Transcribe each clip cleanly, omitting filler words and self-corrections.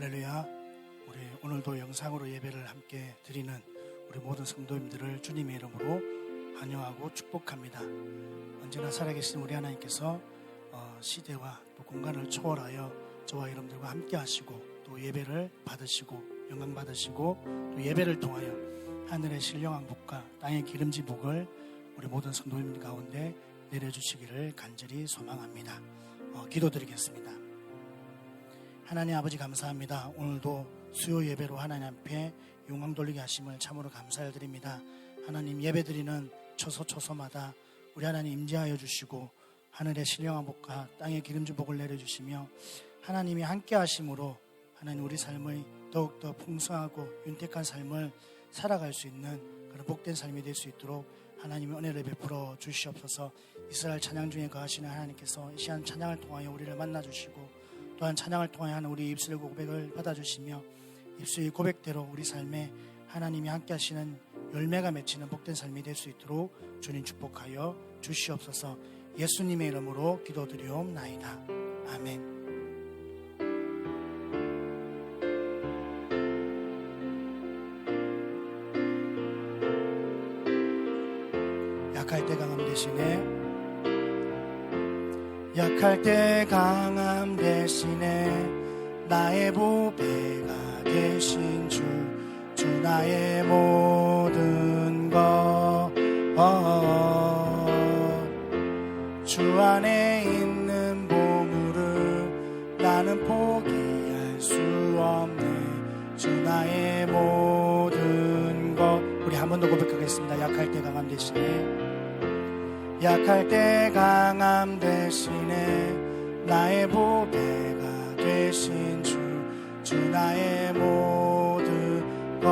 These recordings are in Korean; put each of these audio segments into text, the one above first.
할렐루야. 우리 오늘도 영상으로 예배를 함께 드리는 우리 모든 성도님들을 주님의 이름으로 환영하고 축복합니다. 언제나 살아계신 우리 하나님께서 시대와 또 공간을 초월하여 저와 여러분들과 함께 하시고 또 예배를 받으시고 영광 받으시고 또 예배를 통하여 하늘의 신령한 복과 땅의 기름진 복을 우리 모든 성도님 가운데 내려주시기를 간절히 소망합니다. 기도드리겠습니다. 하나님 아버지 감사합니다. 오늘도 수요 예배로 하나님 앞에 영광 돌리게 하심을 참으로 감사드립니다. 하나님 예배드리는 초소초소마다 우리 하나님 임재하여 주시고 하늘의 신령한 복과 땅의 기름진 복을 내려주시며 하나님이 함께 하심으로 하나님 우리 삶의 더욱더 풍성하고 윤택한 삶을 살아갈 수 있는 그런 복된 삶이 될 수 있도록 하나님의 은혜를 베풀어 주시옵소서. 이스라엘 찬양 중에 거하시는 하나님께서 이 시간 찬양을 통하여 우리를 만나주시고 또한 찬양을 통하여 하는 우리 입술의 고백을 받아주시며 입술의 고백대로 우리 삶에 하나님이 함께 하시는 열매가 맺히는 복된 삶이 될 수 있도록 주님 축복하여 주시옵소서. 예수님의 이름으로 기도드리옵나이다. 아멘. 약할 때 강함 대신에 약할 때 강함 대신에 나의 보배가 되신 주 나의 모든 것 주 안에 있는 보물을 나는 포기할 수 없네. 주 나의 모든 것. 우리 한 번 더 고백하겠습니다. 약할 때 강함 대신에 약할 때 강함 대신에 나의 보배가 되신 주 나의 모든 것.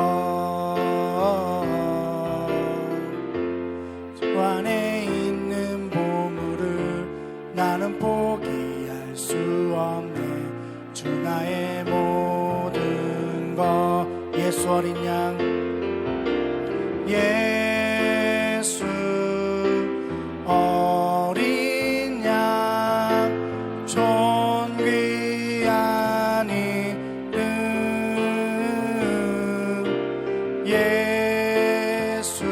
주 안에 있는 보물을 나는 포기할 수 없네. 주 나의 모든 것. 예수 어린 양 예수 어린 양 존귀한 이름 예수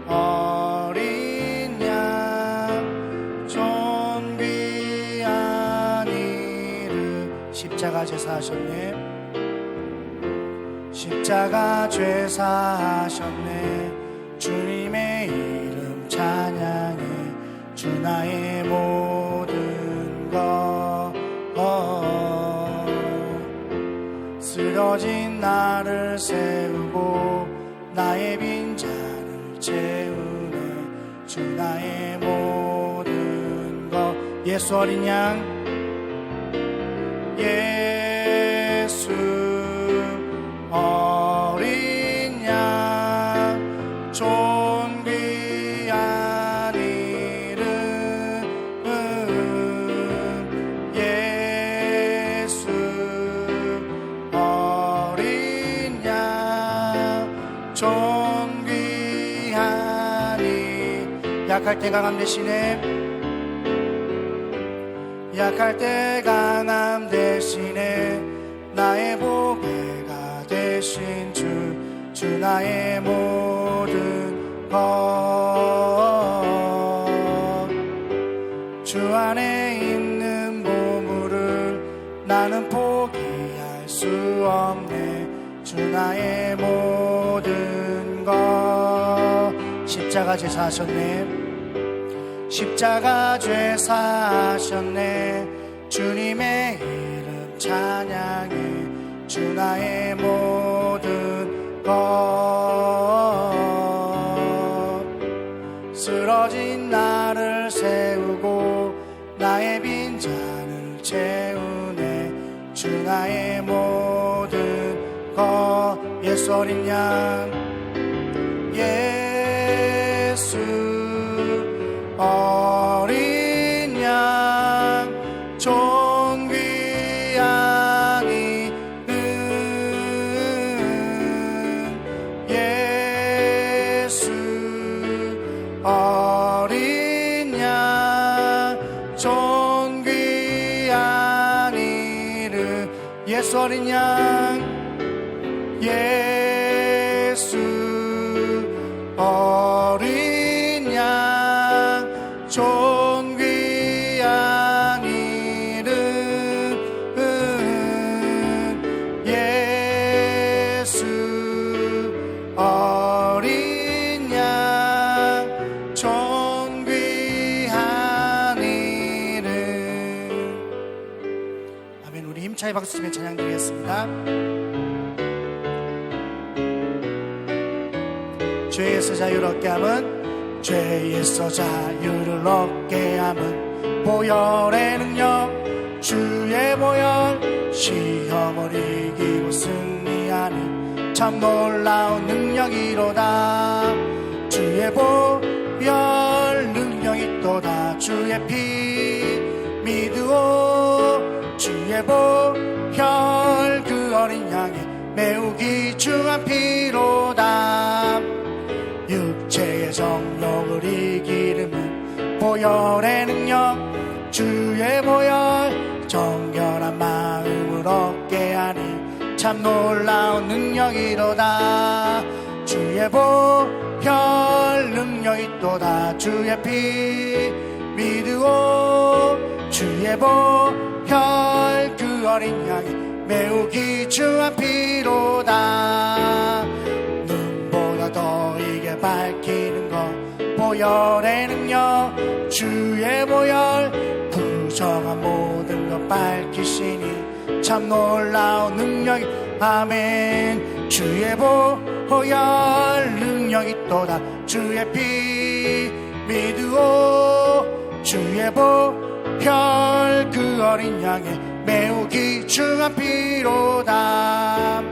어린 양 존귀한 이름. 십자가 제사하셨네. 십자가 죄사하셨네. 주님의 이름 찬양해. 주 나의 모든 것. 쓰러진 나를 세우고 나의 빈잔을 채우네. 주 나의 모든 것. 예수 어린 양 예수 어린 양 존귀한 이름 예수 어린 양 존귀한 이름. 약할 때 강함 대신에 약할 때 강함 대신에 나의 보배가 되신 주 나의 모든 것. 주 안에 있는 보물을 나는 포기할 수 없네. 주 나의 모든 것. 십자가 제사하셨네. 십자가 죄사하셨네. 주님의 이름 찬양해. 주 나의 모든 것. 쓰러진 나를 세우고 나의 빈잔을 채우네. 주 나의 모든 것. 예수 어린 양 예수 어린 양 존귀한 이름 예수 어린 양 존귀한 이름 예수 어린 양, 예수 어린 양, 존귀한 이름, 예수 어린 양, 존귀한 이름. 아멘. 우리 힘차게 박수 치며 찬양 드리겠습니다. 죄에서 자유를 얻게 함은, 죄에서 자유를 얻게 함은 보혈의 능력, 주의 보혈, 시험을 이기고 승리하는 참 놀라운 능력이로다. 주의 보혈 능력이 또다. 주의 피 믿으오. 주의 보혈 그 어린 양의 매우 귀중한 피로다. 육체의 정욕을 이기름은 보혈의 능력, 주의 보혈 정결한 마음을 얻게 하니 참 놀라운 능력이로다. 주의 보혈 능력이 또다. 주의 피 믿으오. 주의 보혈 그 어린 양이 매우 귀중한 피로다. 눈보다 더 이게 밝히는 것 보혈의 능력, 주의 보혈 부정한 모든 것 밝히시니 참 놀라운 능력이. 아멘. 주의 보혈 능력이 또다. 주의 피 믿으오. 주의 보혈 그 어린 양의 매우 귀중한 피로다.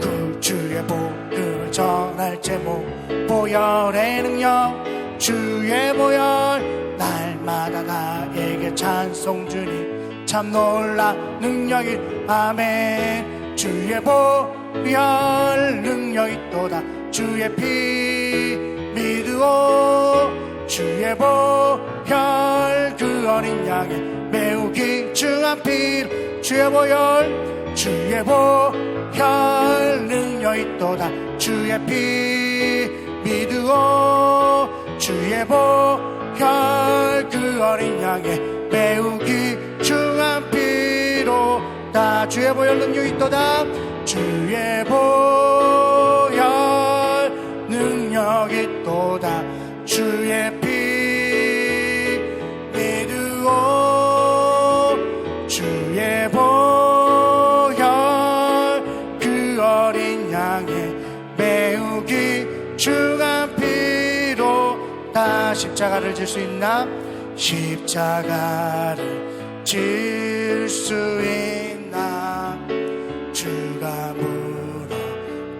그 주의 복음을 전할 제목 보혈의 능력, 주의 보혈 날마다 나에게 찬송 주니 참 놀라 능력이. 아멘. 주의 보혈 능력이 또다. 주의 피 믿으오. 주의 보혈 그 어린 양의 매우 귀중한 피. 주의 보혈, 주의 보혈 능력이 또다. 주의 피 믿으오. 주의 보혈 그 어린 양의 매우 귀중한 피로다. 주의 보혈 능력이 또다. 주의 보혈 능력이 또다. 주의 피 믿으오. 주의 보혈 그 어린 양의 매우 귀중한 피로다. 십자가를 질 수 있나? 십자가를 질 수 있나? 주가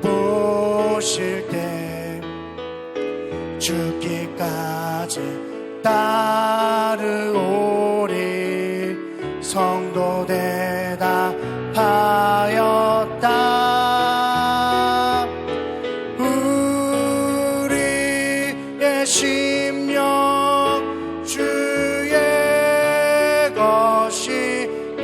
물어보실 때 죽기까지 따르오리. 성도 대답하였다. 우리의 심령 주의 것이니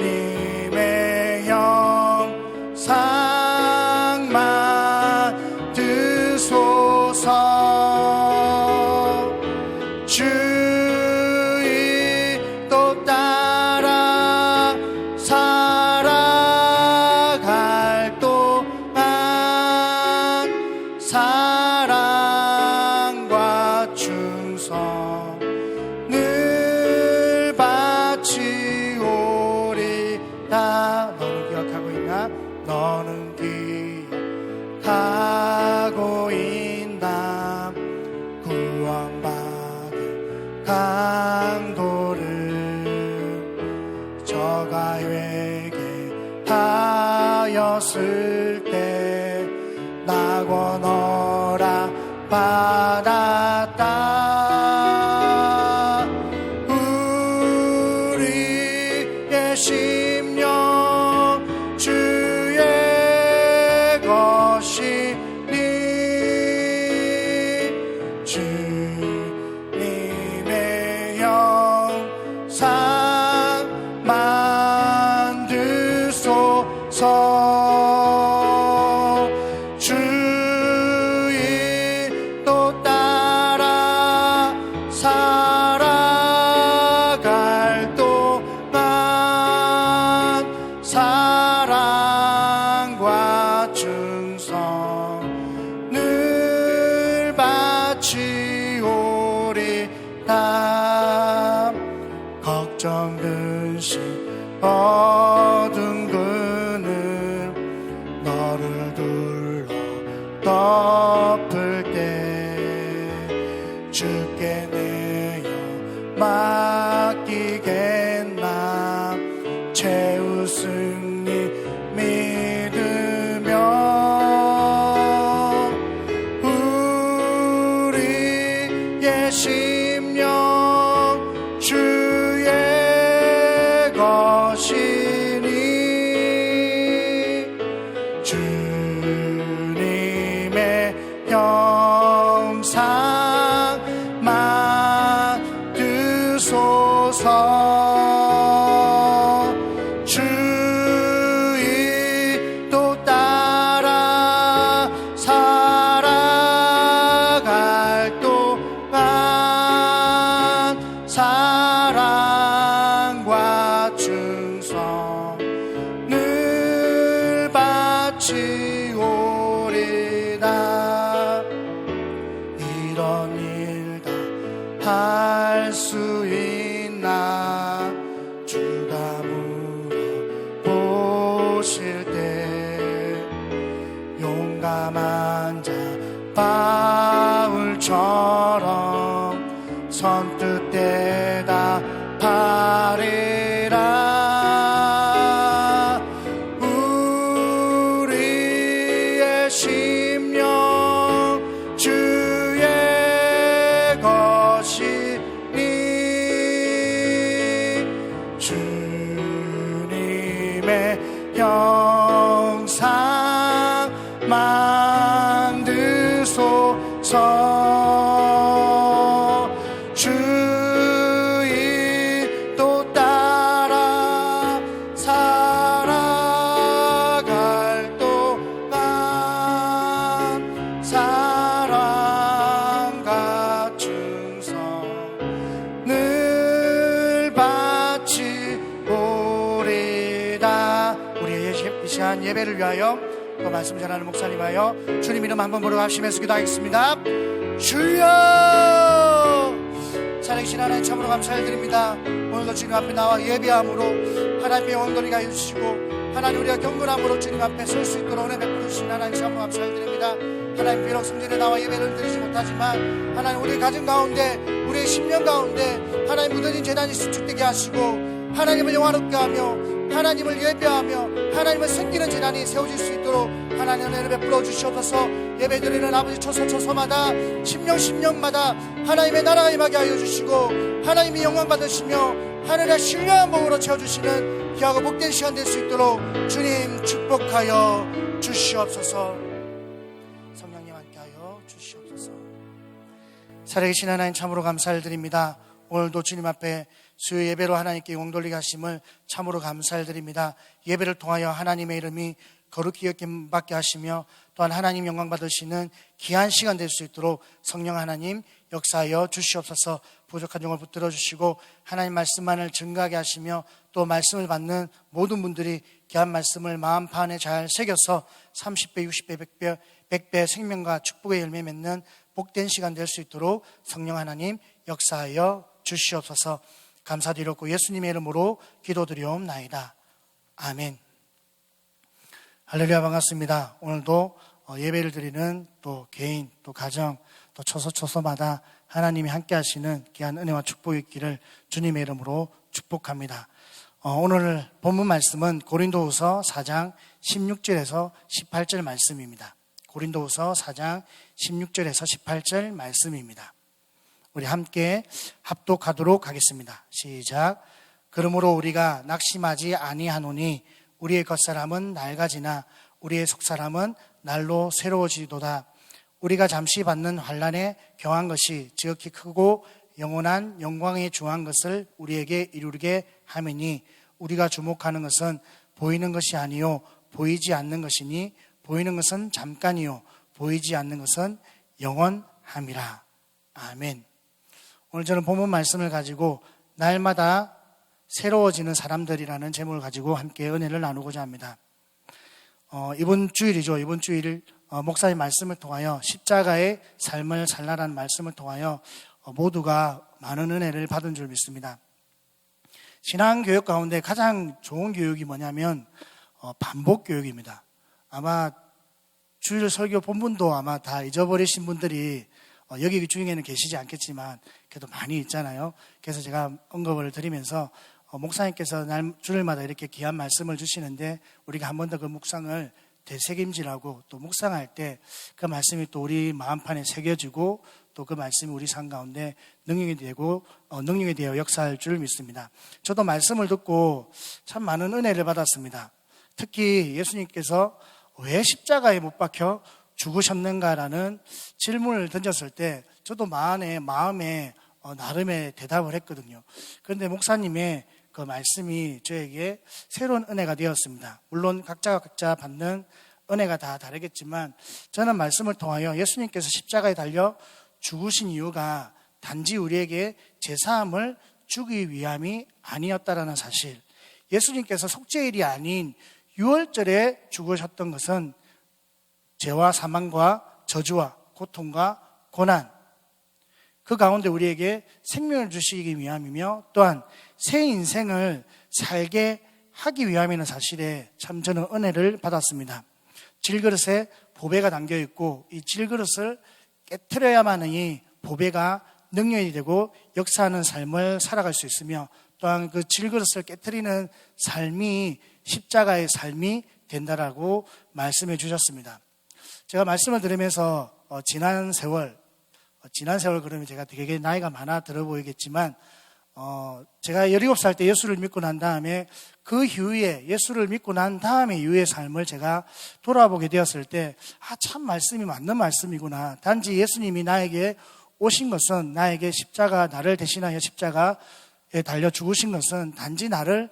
주님의 영상만 드소서. 주의 또 따라 살아갈 동안 사랑과 충성을 바치오리다. 너는 기억하고 있나? 너는 기억하고 있나? 구원받은 강도를 저가 회개하였을 때 낙원 허락 받았다. 우리의 심령 주의 것이니 주님의 영상 걱정 근심 어두운 그늘 너를 둘러 덮을 때 주께 내어 맡기겠나 최후 승리 믿으며 우리의 심령 주의 것이니 주님의 영상 만드소서 주의 또 따라 살아갈 동안 사랑과 충성 늘 바치오리다 이런 일 다 할 수 있나 주가 물어보실 때 용감한 자 바울처럼 선뜻 대답하리라 우리의 심령 주의 것이니 주님의 영상 만드소서 주의 또 따라 살아갈 동안 사랑과 충성 늘 바치오리다 우리의 이 시간 예배를 위하여 또 말씀 전하는 목사님하여 주님 이름 한번 부르시면서 기도하겠습니다. 주여 살아계신 하나님 참으로 감사드립니다. 오늘도 주님 앞에 나와 예배함으로 하나님의 온전히가 해주시고 하나님 우리가 경건함으로 주님 앞에 설 수 있도록 은혜 베풀어 주신 하나님 참으로 감사드립니다. 하나님 비록 성전에 나와 예배를 드리지 못하지만 하나님 우리 가정 가운데 우리의 심령 가운데 하나님 무더진 재단이 수축되게 하시고 하나님을 영화롭게 하며 하나님을 예배하며 하나님을 섬기는 재단이 세워질 수 있도록 하나님 은혜를 베풀어 주시옵소서. 예배드리는 아버지 초소초소마다 심령마다 하나님의 나라가 임하게 하여 주시고 하나님이 영광 받으시며 하늘의 신령한 복으로 채워주시는 귀하고 복된 시간 될 수 있도록 주님 축복하여 주시옵소서. 성령님 함께하여 주시옵소서. 살아계신 하나님 참으로 감사를 드립니다. 오늘도 주님 앞에 수요 예배로 하나님께 영광 돌리게 하심을 참으로 감사를 드립니다. 예배를 통하여 하나님의 이름이 거룩히 여김받게 하시며 또한 하나님 영광 받으시는 귀한 시간 될 수 있도록 성령 하나님 역사하여 주시옵소서. 부족한 영을 붙들어 주시고 하나님 말씀만을 증거하게 하시며 또 말씀을 받는 모든 분들이 귀한 말씀을 마음파 안에 잘 새겨서 30배, 60배, 100배 생명과 축복의 열매 맺는 복된 시간 될 수 있도록 성령 하나님 역사하여 주시옵소서. 감사드렸고 예수님의 이름으로 기도드리옵나이다. 아멘. 할렐루야 반갑습니다. 오늘도 예배를 드리는 또 개인 또 가정 또 초소초소마다 하나님이 함께 하시는 귀한 은혜와 축복이 있기를 주님의 이름으로 축복합니다. 오늘 본문 말씀은 고린도후서 4장 16절에서 18절 말씀입니다. 고린도후서 4장 16절에서 18절 말씀입니다. 우리 함께 합독하도록 하겠습니다. 시작. 그러므로 우리가 낙심하지 아니하노니 우리의 겉사람은 낡아지나 우리의 속사람은 날로 새로워지도다. 우리가 잠시 받는 환난에 경한 것이 지극히 크고 영원한 영광에 중한 것을 우리에게 이루게 하매니 우리가 주목하는 것은 보이는 것이 아니요 보이지 않는 것이니 보이는 것은 잠깐이요 보이지 않는 것은 영원함이라. 아멘. 오늘 저는 본문 말씀을 가지고 날마다 새로워지는 사람들이라는 제목을 가지고 함께 은혜를 나누고자 합니다. 이번 주일이죠. 이번 주일 목사의 말씀을 통하여 십자가의 삶을 살라라는 말씀을 통하여 모두가 많은 은혜를 받은 줄 믿습니다. 신앙교육 가운데 가장 좋은 교육이 뭐냐면 반복 교육입니다. 아마 주일 설교 본문도 아마 다 잊어버리신 분들이 여기 중에는 계시지 않겠지만 그래도 많이 있잖아요. 그래서 제가 언급을 드리면서 목사님께서 주일마다 이렇게 귀한 말씀을 주시는데 우리가 한 번 더 그 묵상을 되새김질하고 또 묵상할 때 그 말씀이 또 우리 마음판에 새겨지고 또 그 말씀이 우리 삶 가운데 능력이 되어 역사할 줄 믿습니다. 저도 말씀을 듣고 참 많은 은혜를 받았습니다. 특히 예수님께서 왜 십자가에 못 박혀 죽으셨는가라는 질문을 던졌을 때 저도 마음에 나름의 대답을 했거든요. 그런데 목사님의 그 말씀이 저에게 새로운 은혜가 되었습니다. 물론 각자 받는 은혜가 다 다르겠지만 저는 말씀을 통하여 예수님께서 십자가에 달려 죽으신 이유가 단지 우리에게 제사함을 주기 위함이 아니었다라는 사실, 예수님께서 속죄일이 아닌 유월절에 죽으셨던 것은 죄와 사망과 저주와 고통과 고난, 그 가운데 우리에게 생명을 주시기 위함이며 또한 새 인생을 살게 하기 위함이라는 사실에 참 저는 은혜를 받았습니다. 질그릇에 보배가 담겨있고 이 질그릇을 깨트려야만이 보배가 능력이 되고 역사하는 삶을 살아갈 수 있으며 또한 그 질그릇을 깨트리는 삶이 십자가의 삶이 된다라고 말씀해 주셨습니다. 제가 말씀을 들으면서 지난 세월 그러면 제가 되게 나이가 많아 들어 보이겠지만 제가 17살 때 예수를 믿고 난 다음에 그 이후에 예수를 믿고 난 다음에 이후의 삶을 제가 돌아보게 되었을 때 참 말씀이 맞는 말씀이구나. 단지 예수님이 나에게 오신 것은 나에게 나를 대신하여 십자가에 달려 죽으신 것은 단지 나를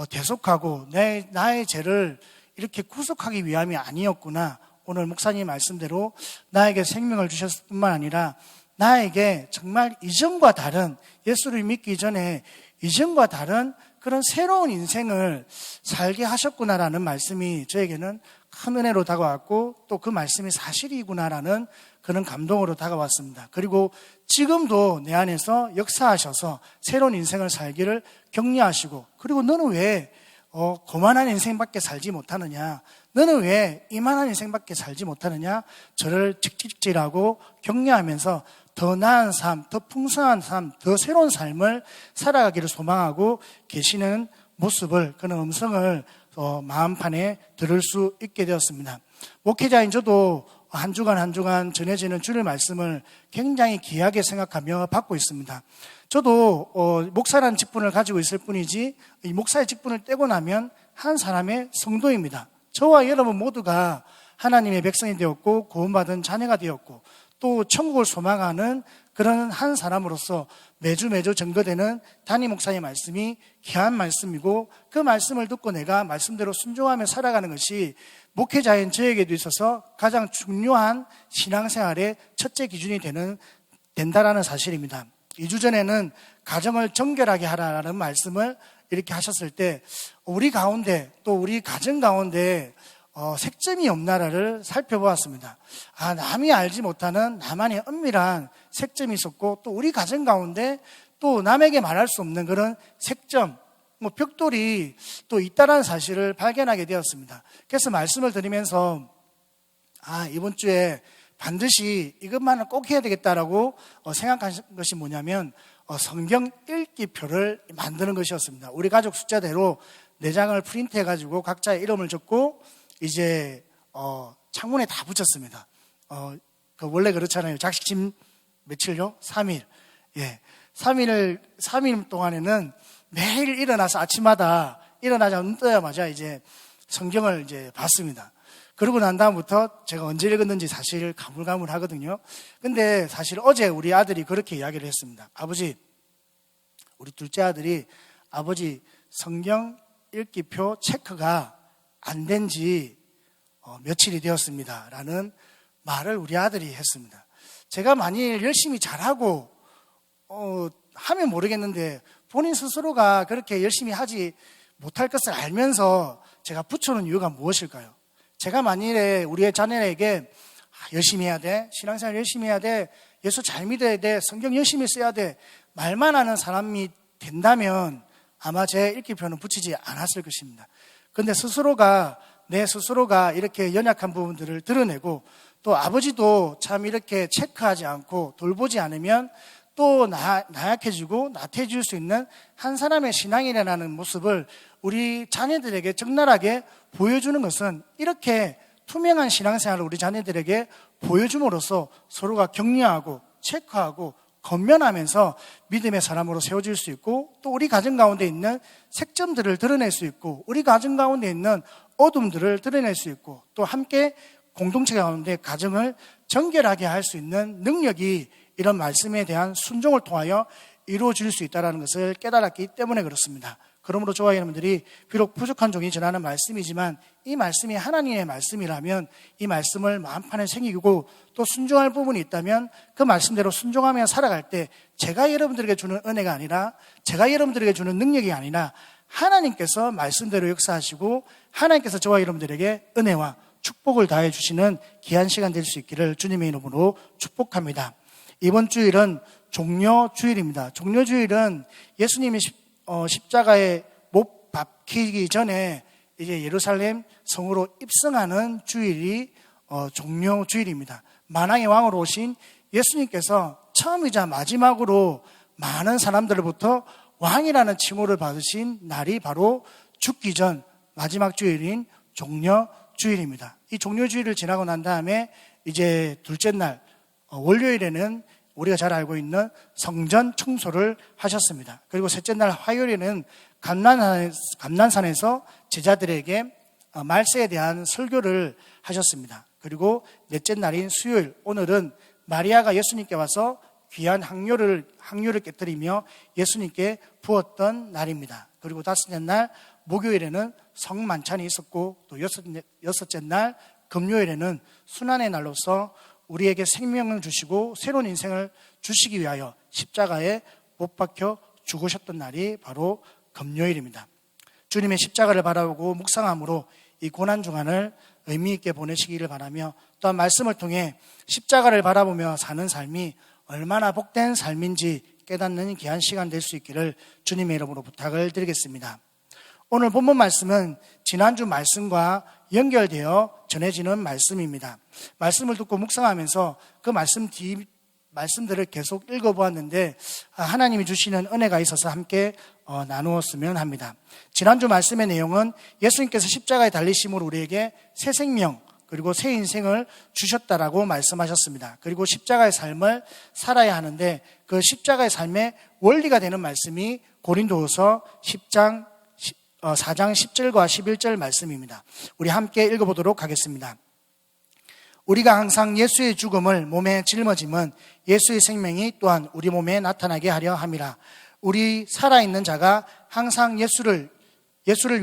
대속하고 나의 죄를 이렇게 구속하기 위함이 아니었구나. 오늘 목사님 말씀대로 나에게 생명을 주셨을 뿐만 아니라 나에게 정말 이전과 다른, 예수를 믿기 전에 이전과 다른 그런 새로운 인생을 살게 하셨구나라는 말씀이 저에게는 큰 은혜로 다가왔고 또 그 말씀이 사실이구나라는 그런 감동으로 다가왔습니다. 그리고 지금도 내 안에서 역사하셔서 새로운 인생을 살기를 격려하시고, 그리고 너는 왜 고만한 인생밖에 살지 못하느냐, 너는 왜 이만한 인생밖에 살지 못하느냐, 저를 직직질하고 격려하면서 더 나은 삶, 더 풍성한 삶, 더 새로운 삶을 살아가기를 소망하고 계시는 모습을, 그런 음성을 마음판에 들을 수 있게 되었습니다. 목회자인 저도 한 주간 전해지는 주일 말씀을 굉장히 귀하게 생각하며 받고 있습니다. 저도 목사라는 직분을 가지고 있을 뿐이지 이 목사의 직분을 떼고 나면 한 사람의 성도입니다. 저와 여러분 모두가 하나님의 백성이 되었고 구원받은 자녀가 되었고 또 천국을 소망하는 그런 한 사람으로서 매주 증거되는 담임 목사의 말씀이 귀한 말씀이고, 그 말씀을 듣고 내가 말씀대로 순종하며 살아가는 것이 목회자인 저에게도 있어서 가장 중요한 신앙생활의 첫째 기준이 된다라는 사실입니다. 2주 전에는 가정을 정결하게 하라는 말씀을 이렇게 하셨을 때 우리 가운데 또 우리 가정 가운데 색점이 없나라를 살펴보았습니다. 남이 알지 못하는 나만의 은밀한 색점이 있었고 또 우리 가정 가운데 또 남에게 말할 수 없는 그런 색점, 벽돌이 또 있다는 사실을 발견하게 되었습니다. 그래서 말씀을 드리면서 이번 주에 반드시 이것만은 꼭 해야 되겠다라고 생각한 것이 뭐냐면 성경 읽기표를 만드는 것이었습니다. 우리 가족 숫자대로 4장을 프린트해가지고 각자의 이름을 적고 이제 창문에 다 붙였습니다. 원래 그렇잖아요. 작심 며칠요? 3일. 예, 3일 동안에는 매일 일어나서 아침마다 눈 떠자마자 이제 성경을 이제 봤습니다. 그러고 난 다음부터 제가 언제 읽었는지 사실 가물가물하거든요. 근데 사실 어제 우리 아들이 그렇게 이야기를 했습니다. 아버지, 우리 둘째 아들이 아버지 성경 읽기표 체크가 안 된 지 며칠이 되었습니다 라는 말을 우리 아들이 했습니다. 제가 만일 열심히 잘하고 하면 모르겠는데 본인 스스로가 그렇게 열심히 하지 못할 것을 알면서 제가 붙여놓은 이유가 무엇일까요? 제가 만일에 우리의 자녀에게 열심히 해야 돼, 신앙생활 열심히 해야 돼, 예수 잘 믿어야 돼, 성경 열심히 써야 돼 말만 하는 사람이 된다면 아마 제 읽기표는 붙이지 않았을 것입니다. 근데 내 스스로가 이렇게 연약한 부분들을 드러내고 또 아버지도 참 이렇게 체크하지 않고 돌보지 않으면 또 나약해지고 나태해질 수 있는 한 사람의 신앙이라는 모습을 우리 자녀들에게 적나라하게 보여주는 것은 이렇게 투명한 신앙생활을 우리 자녀들에게 보여줌으로써 서로가 격려하고 체크하고 건면하면서 믿음의 사람으로 세워질 수 있고 또 우리 가정 가운데 있는 색점들을 드러낼 수 있고 우리 가정 가운데 있는 어둠들을 드러낼 수 있고 또 함께 공동체 가운데 가정을 정결하게 할 수 있는 능력이 이런 말씀에 대한 순종을 통하여 이루어질 수 있다는 것을 깨달았기 때문에 그렇습니다. 그러므로 저와 여러분들이 비록 부족한 종이 전하는 말씀이지만 이 말씀이 하나님의 말씀이라면 이 말씀을 마음판에 새기고 또 순종할 부분이 있다면 그 말씀대로 순종하며 살아갈 때 제가 여러분들에게 주는 은혜가 아니라 제가 여러분들에게 주는 능력이 아니라 하나님께서 말씀대로 역사하시고 하나님께서 저와 여러분들에게 은혜와 축복을 다해 주시는 귀한 시간 될 수 있기를 주님의 이름으로 축복합니다. 이번 주일은 종려주일입니다. 종려주일은 예수님이 십자가에 못 박히기 전에 이제 예루살렘 성으로 입성하는 주일이 종려주일입니다. 만왕의 왕으로 오신 예수님께서 처음이자 마지막으로 많은 사람들로부터 왕이라는 칭호를 받으신 날이 바로 죽기 전 마지막 주일인 종려주일입니다. 이 종려주일을 지나고 난 다음에 이제 둘째 날 월요일에는 우리가 잘 알고 있는 성전 청소를 하셨습니다. 그리고 셋째 날 화요일에는 감난산에서 제자들에게 말세에 대한 설교를 하셨습니다. 그리고 넷째 날인 수요일, 오늘은 마리아가 예수님께 와서 귀한 향료를 깨뜨리며 예수님께 부었던 날입니다. 그리고 다섯째 날 목요일에는 성만찬이 있었고 또 여섯째 날 금요일에는 순환의 날로서 우리에게 생명을 주시고 새로운 인생을 주시기 위하여 십자가에 못 박혀 죽으셨던 날이 바로 금요일입니다. 주님의 십자가를 바라보고 묵상함으로 이 고난주간을 의미 있게 보내시기를 바라며 또한 말씀을 통해 십자가를 바라보며 사는 삶이 얼마나 복된 삶인지 깨닫는 귀한 시간 될 수 있기를 주님의 이름으로 부탁을 드리겠습니다. 오늘 본문 말씀은 지난주 말씀과 연결되어 전해지는 말씀입니다. 말씀을 듣고 묵상하면서 그 말씀들을 계속 읽어보았는데 하나님이 주시는 은혜가 있어서 함께 나누었으면 합니다. 지난주 말씀의 내용은 예수님께서 십자가에 달리심으로 우리에게 새 생명 그리고 새 인생을 주셨다라고 말씀하셨습니다. 그리고 십자가의 삶을 살아야 하는데 그 십자가의 삶의 원리가 되는 말씀이 고린도후서 4장 10절과 11절 말씀입니다. 우리 함께 읽어보도록 하겠습니다. 우리가 항상 예수의 죽음을 몸에 짊어짐은 예수의 생명이 또한 우리 몸에 나타나게 하려 함이라. 우리 살아있는 자가 항상 예수를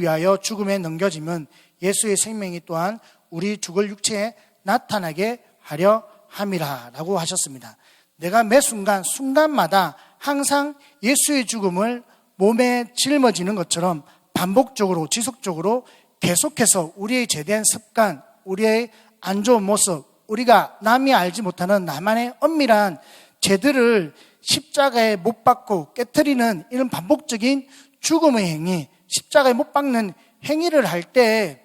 위하여 죽음에 넘겨짐은 예수의 생명이 또한 우리 죽을 육체에 나타나게 하려 함이라 라고 하셨습니다. 내가 매 순간마다 항상 예수의 죽음을 몸에 짊어지는 것처럼 반복적으로 지속적으로 계속해서 우리의 제대한 습관, 우리의 안 좋은 모습, 우리가 남이 알지 못하는 나만의 엄밀한 죄들을 십자가에 못 박고 깨트리는 이런 반복적인 죽음의 행위, 십자가에 못 박는 행위를 할 때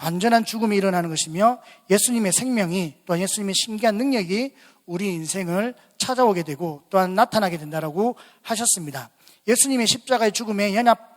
완전한 죽음이 일어나는 것이며 예수님의 생명이 또한 예수님의 신기한 능력이 우리 인생을 찾아오게 되고 또한 나타나게 된다라고 하셨습니다. 예수님의 십자가의 죽음에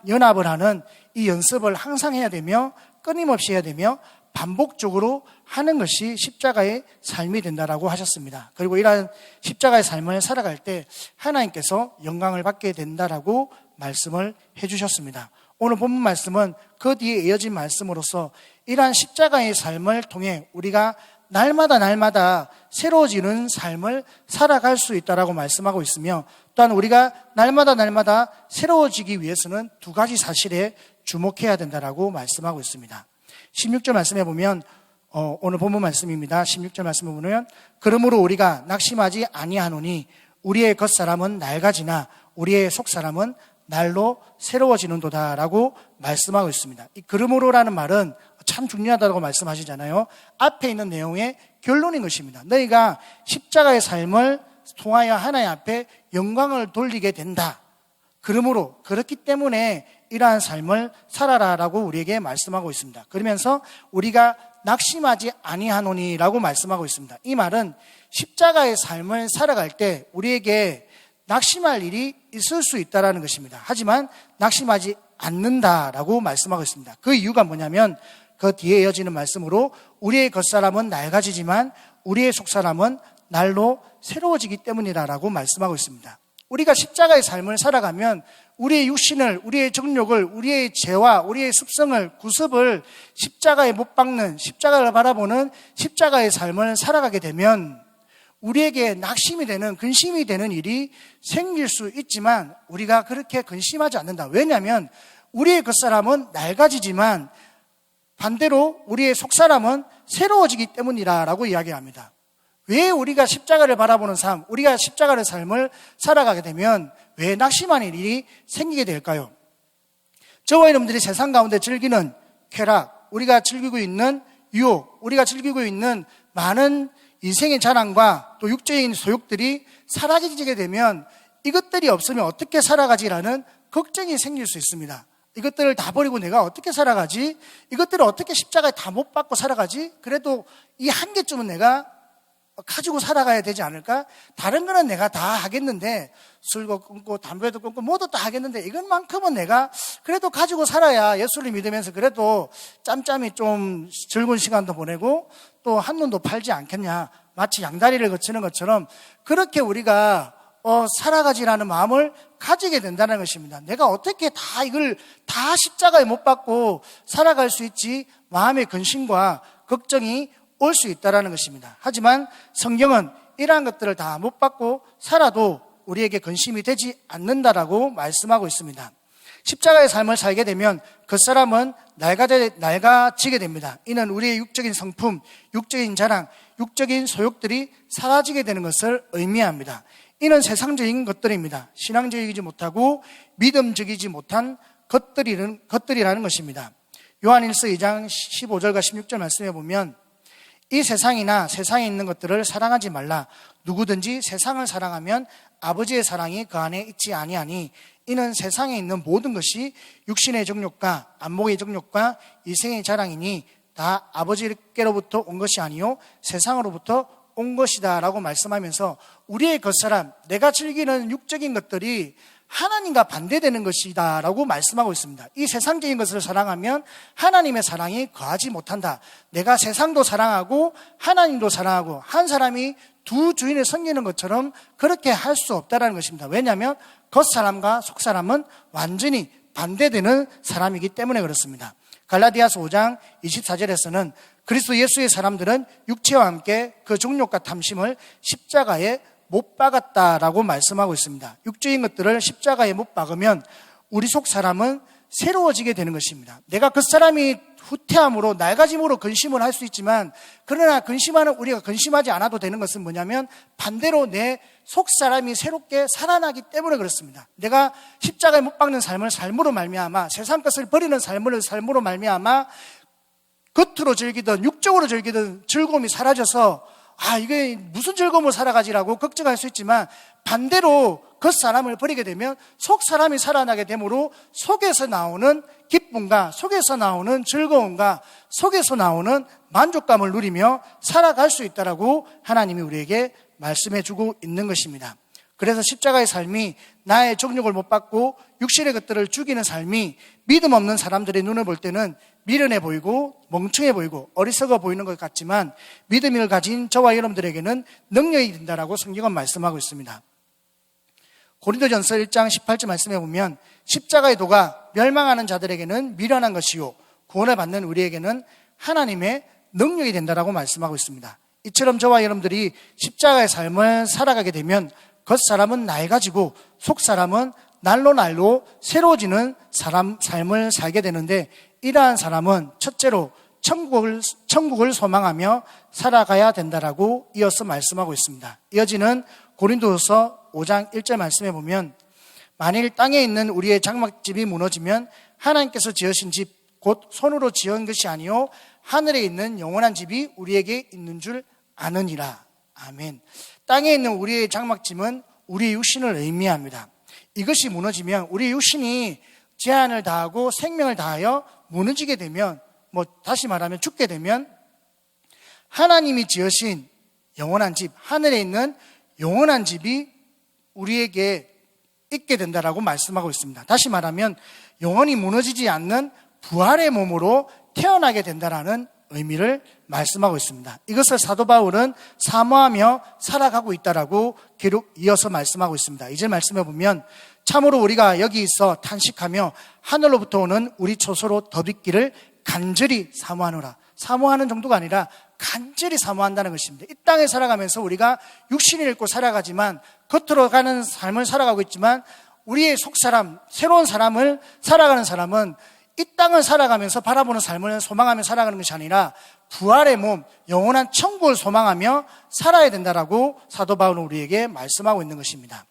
연합을 하는 이 연습을 항상 해야 되며 끊임없이 해야 되며 반복적으로 하는 것이 십자가의 삶이 된다라고 하셨습니다. 그리고 이러한 십자가의 삶을 살아갈 때 하나님께서 영광을 받게 된다라고 말씀을 해주셨습니다. 오늘 본문 말씀은 그 뒤에 이어진 말씀으로서 이러한 십자가의 삶을 통해 우리가 날마다 새로워지는 삶을 살아갈 수 있다라고 말씀하고 있으며 또한 우리가 날마다 새로워지기 위해서는 두 가지 사실에 주목해야 된다라고 말씀하고 있습니다. 16절 말씀해 보면 오늘 본문 말씀입니다. 16절 말씀해 보면 그러므로 우리가 낙심하지 아니하노니 우리의 겉사람은 낡아지나 우리의 속사람은 날로 새로워지는도다라고 말씀하고 있습니다. 이 그러므로라는 말은 참 중요하다고 말씀하시잖아요. 앞에 있는 내용의 결론인 것입니다. 너희가 십자가의 삶을 통하여 하나님 앞에 영광을 돌리게 된다. 그러므로 그렇기 때문에 이러한 삶을 살아라라고 우리에게 말씀하고 있습니다. 그러면서 우리가 낙심하지 아니하노니라고 말씀하고 있습니다. 이 말은 십자가의 삶을 살아갈 때 우리에게 낙심할 일이 있을 수 있다는 것입니다. 하지만 낙심하지 않는다라고 말씀하고 있습니다. 그 이유가 뭐냐면 그 뒤에 이어지는 말씀으로 우리의 겉사람은 낡아지지만 우리의 속사람은 날로 새로워지기 때문이라고 말씀하고 있습니다. 우리가 십자가의 삶을 살아가면 우리의 육신을, 우리의 정욕을, 우리의 죄와 우리의 습성을, 구습을 십자가에 못 박는, 십자가를 바라보는 십자가의 삶을 살아가게 되면 우리에게 낙심이 되는, 근심이 되는 일이 생길 수 있지만 우리가 그렇게 근심하지 않는다. 왜냐하면 우리의 겉사람은 낡아지지만 반대로 우리의 속사람은 새로워지기 때문이라고 이야기합니다. 왜 우리가 십자가를 바라보는 삶, 우리가 십자가의 삶을 살아가게 되면 왜 낙심하는 일이 생기게 될까요? 저와 여러분들이 세상 가운데 즐기는 쾌락, 우리가 즐기고 있는 유혹, 우리가 즐기고 있는 많은 인생의 자랑과 또 육체적인 소욕들이 사라지게 되면 이것들이 없으면 어떻게 살아가지라는 걱정이 생길 수 있습니다. 이것들을 다 버리고 내가 어떻게 살아가지? 이것들을 어떻게 십자가에 다 못 박고 살아가지? 그래도 이 한 개쯤은 내가 가지고 살아가야 되지 않을까? 다른 거는 내가 다 하겠는데 술도 끊고 담배도 끊고 모두 다 하겠는데 이것만큼은 내가 그래도 가지고 살아야 예수를 믿으면서 그래도 짬짬이 좀 즐거운 시간도 보내고 또 한눈도 팔지 않겠냐. 마치 양다리를 거치는 것처럼 그렇게 우리가 살아가지라는 마음을 가지게 된다는 것입니다. 내가 어떻게 다 이걸 다 십자가에 못 박고 살아갈 수 있지? 마음의 근심과 걱정이 올 수 있다는 것입니다. 하지만 성경은 이러한 것들을 다 못 받고 살아도 우리에게 근심이 되지 않는다라고 말씀하고 있습니다. 십자가의 삶을 살게 되면 그 사람은 낡아지게 됩니다. 이는 우리의 육적인 성품, 육적인 자랑, 육적인 소욕들이 사라지게 되는 것을 의미합니다. 이는 세상적인 것들입니다. 신앙적이지 못하고 믿음적이지 못한 것들이라는 것입니다. 요한일서 2장 15절과 16절 말씀해 보면 이 세상이나 세상에 있는 것들을 사랑하지 말라. 누구든지 세상을 사랑하면 아버지의 사랑이 그 안에 있지 아니하니 이는 세상에 있는 모든 것이 육신의 정욕과 안목의 정욕과 이생의 자랑이니 다 아버지께로부터 온 것이 아니요 세상으로부터 온 것이다 라고 말씀하면서 우리의 겉사람, 내가 즐기는 육적인 것들이 하나님과 반대되는 것이다 라고 말씀하고 있습니다. 이 세상적인 것을 사랑하면 하나님의 사랑이 거하지 못한다. 내가 세상도 사랑하고 하나님도 사랑하고 한 사람이 두 주인을 섬기는 것처럼 그렇게 할 수 없다는 것입니다. 왜냐하면 겉사람과 속사람은 완전히 반대되는 사람이기 때문에 그렇습니다. 갈라디아서 5장 24절에서는 그리스도 예수의 사람들은 육체와 함께 그 정욕과 탐심을 십자가에 못 박았다라고 말씀하고 있습니다. 육적인 것들을 십자가에 못 박으면 우리 속 사람은 새로워지게 되는 것입니다. 내가 그 사람이 후퇴함으로 낡아짐으로 근심을 할 수 있지만 그러나 근심하는 우리가 근심하지 않아도 되는 것은 뭐냐면 반대로 내 속 사람이 새롭게 살아나기 때문에 그렇습니다. 내가 십자가에 못 박는 삶을 삶으로 말미암아 세상 것을 버리는 삶으로 말미암아 겉으로 즐기던 육적으로 즐기던 즐거움이 사라져서 이게 무슨 즐거움을 살아가지라고 걱정할 수 있지만 반대로 겉사람을 버리게 되면 속사람이 살아나게 되므로 속에서 나오는 기쁨과 속에서 나오는 즐거움과 속에서 나오는 만족감을 누리며 살아갈 수 있다라고 하나님이 우리에게 말씀해 주고 있는 것입니다. 그래서 십자가의 삶이 나의 정욕을 못 받고 육신의 것들을 죽이는 삶이 믿음 없는 사람들의 눈을 볼 때는 미련해 보이고 멍청해 보이고 어리석어 보이는 것 같지만 믿음을 가진 저와 여러분들에게는 능력이 된다라고 성경은 말씀하고 있습니다. 고린도전서 1장 18절 말씀해 보면 십자가의 도가 멸망하는 자들에게는 미련한 것이요 구원을 받는 우리에게는 하나님의 능력이 된다라고 말씀하고 있습니다. 이처럼 저와 여러분들이 십자가의 삶을 살아가게 되면 겉사람은 낡아지고 속사람은 날로 새로워지는 삶을 살게 되는데 이러한 사람은 첫째로 천국을 소망하며 살아가야 된다라고 이어서 말씀하고 있습니다. 이어지는 고린도서 5장 1절 말씀해 보면 만일 땅에 있는 우리의 장막집이 무너지면 하나님께서 지으신 집 곧 손으로 지은 것이 아니요 하늘에 있는 영원한 집이 우리에게 있는 줄 아느니라. 아멘. 땅에 있는 우리의 장막집은 우리의 육신을 의미합니다. 이것이 무너지면 우리 육신이 제한을 다하고 생명을 다하여 무너지게 되면, 다시 말하면 죽게 되면 하나님이 지으신 영원한 집, 하늘에 있는 영원한 집이 우리에게 있게 된다라고 말씀하고 있습니다. 다시 말하면 영원히 무너지지 않는 부활의 몸으로 태어나게 된다라는 의미를 말씀하고 있습니다. 이것을 사도 바울은 사모하며 살아가고 있다라고 이어서 말씀하고 있습니다. 이제 말씀해 보면 참으로 우리가 여기 있어 탄식하며 하늘로부터 오는 우리 초소로 덧입기를 간절히 사모하노라. 사모하는 정도가 아니라 간절히 사모한다는 것입니다. 이 땅에 살아가면서 우리가 육신을 입고 살아가지만, 겉으로 가는 삶을 살아가고 있지만, 우리의 속사람, 새로운 사람을 살아가는 사람은 이 땅을 살아가면서 바라보는 삶을 소망하며 살아가는 것이 아니라 부활의 몸, 영원한 천국을 소망하며 살아야 된다라고 사도 바울은 우리에게 말씀하고 있는 것입니다.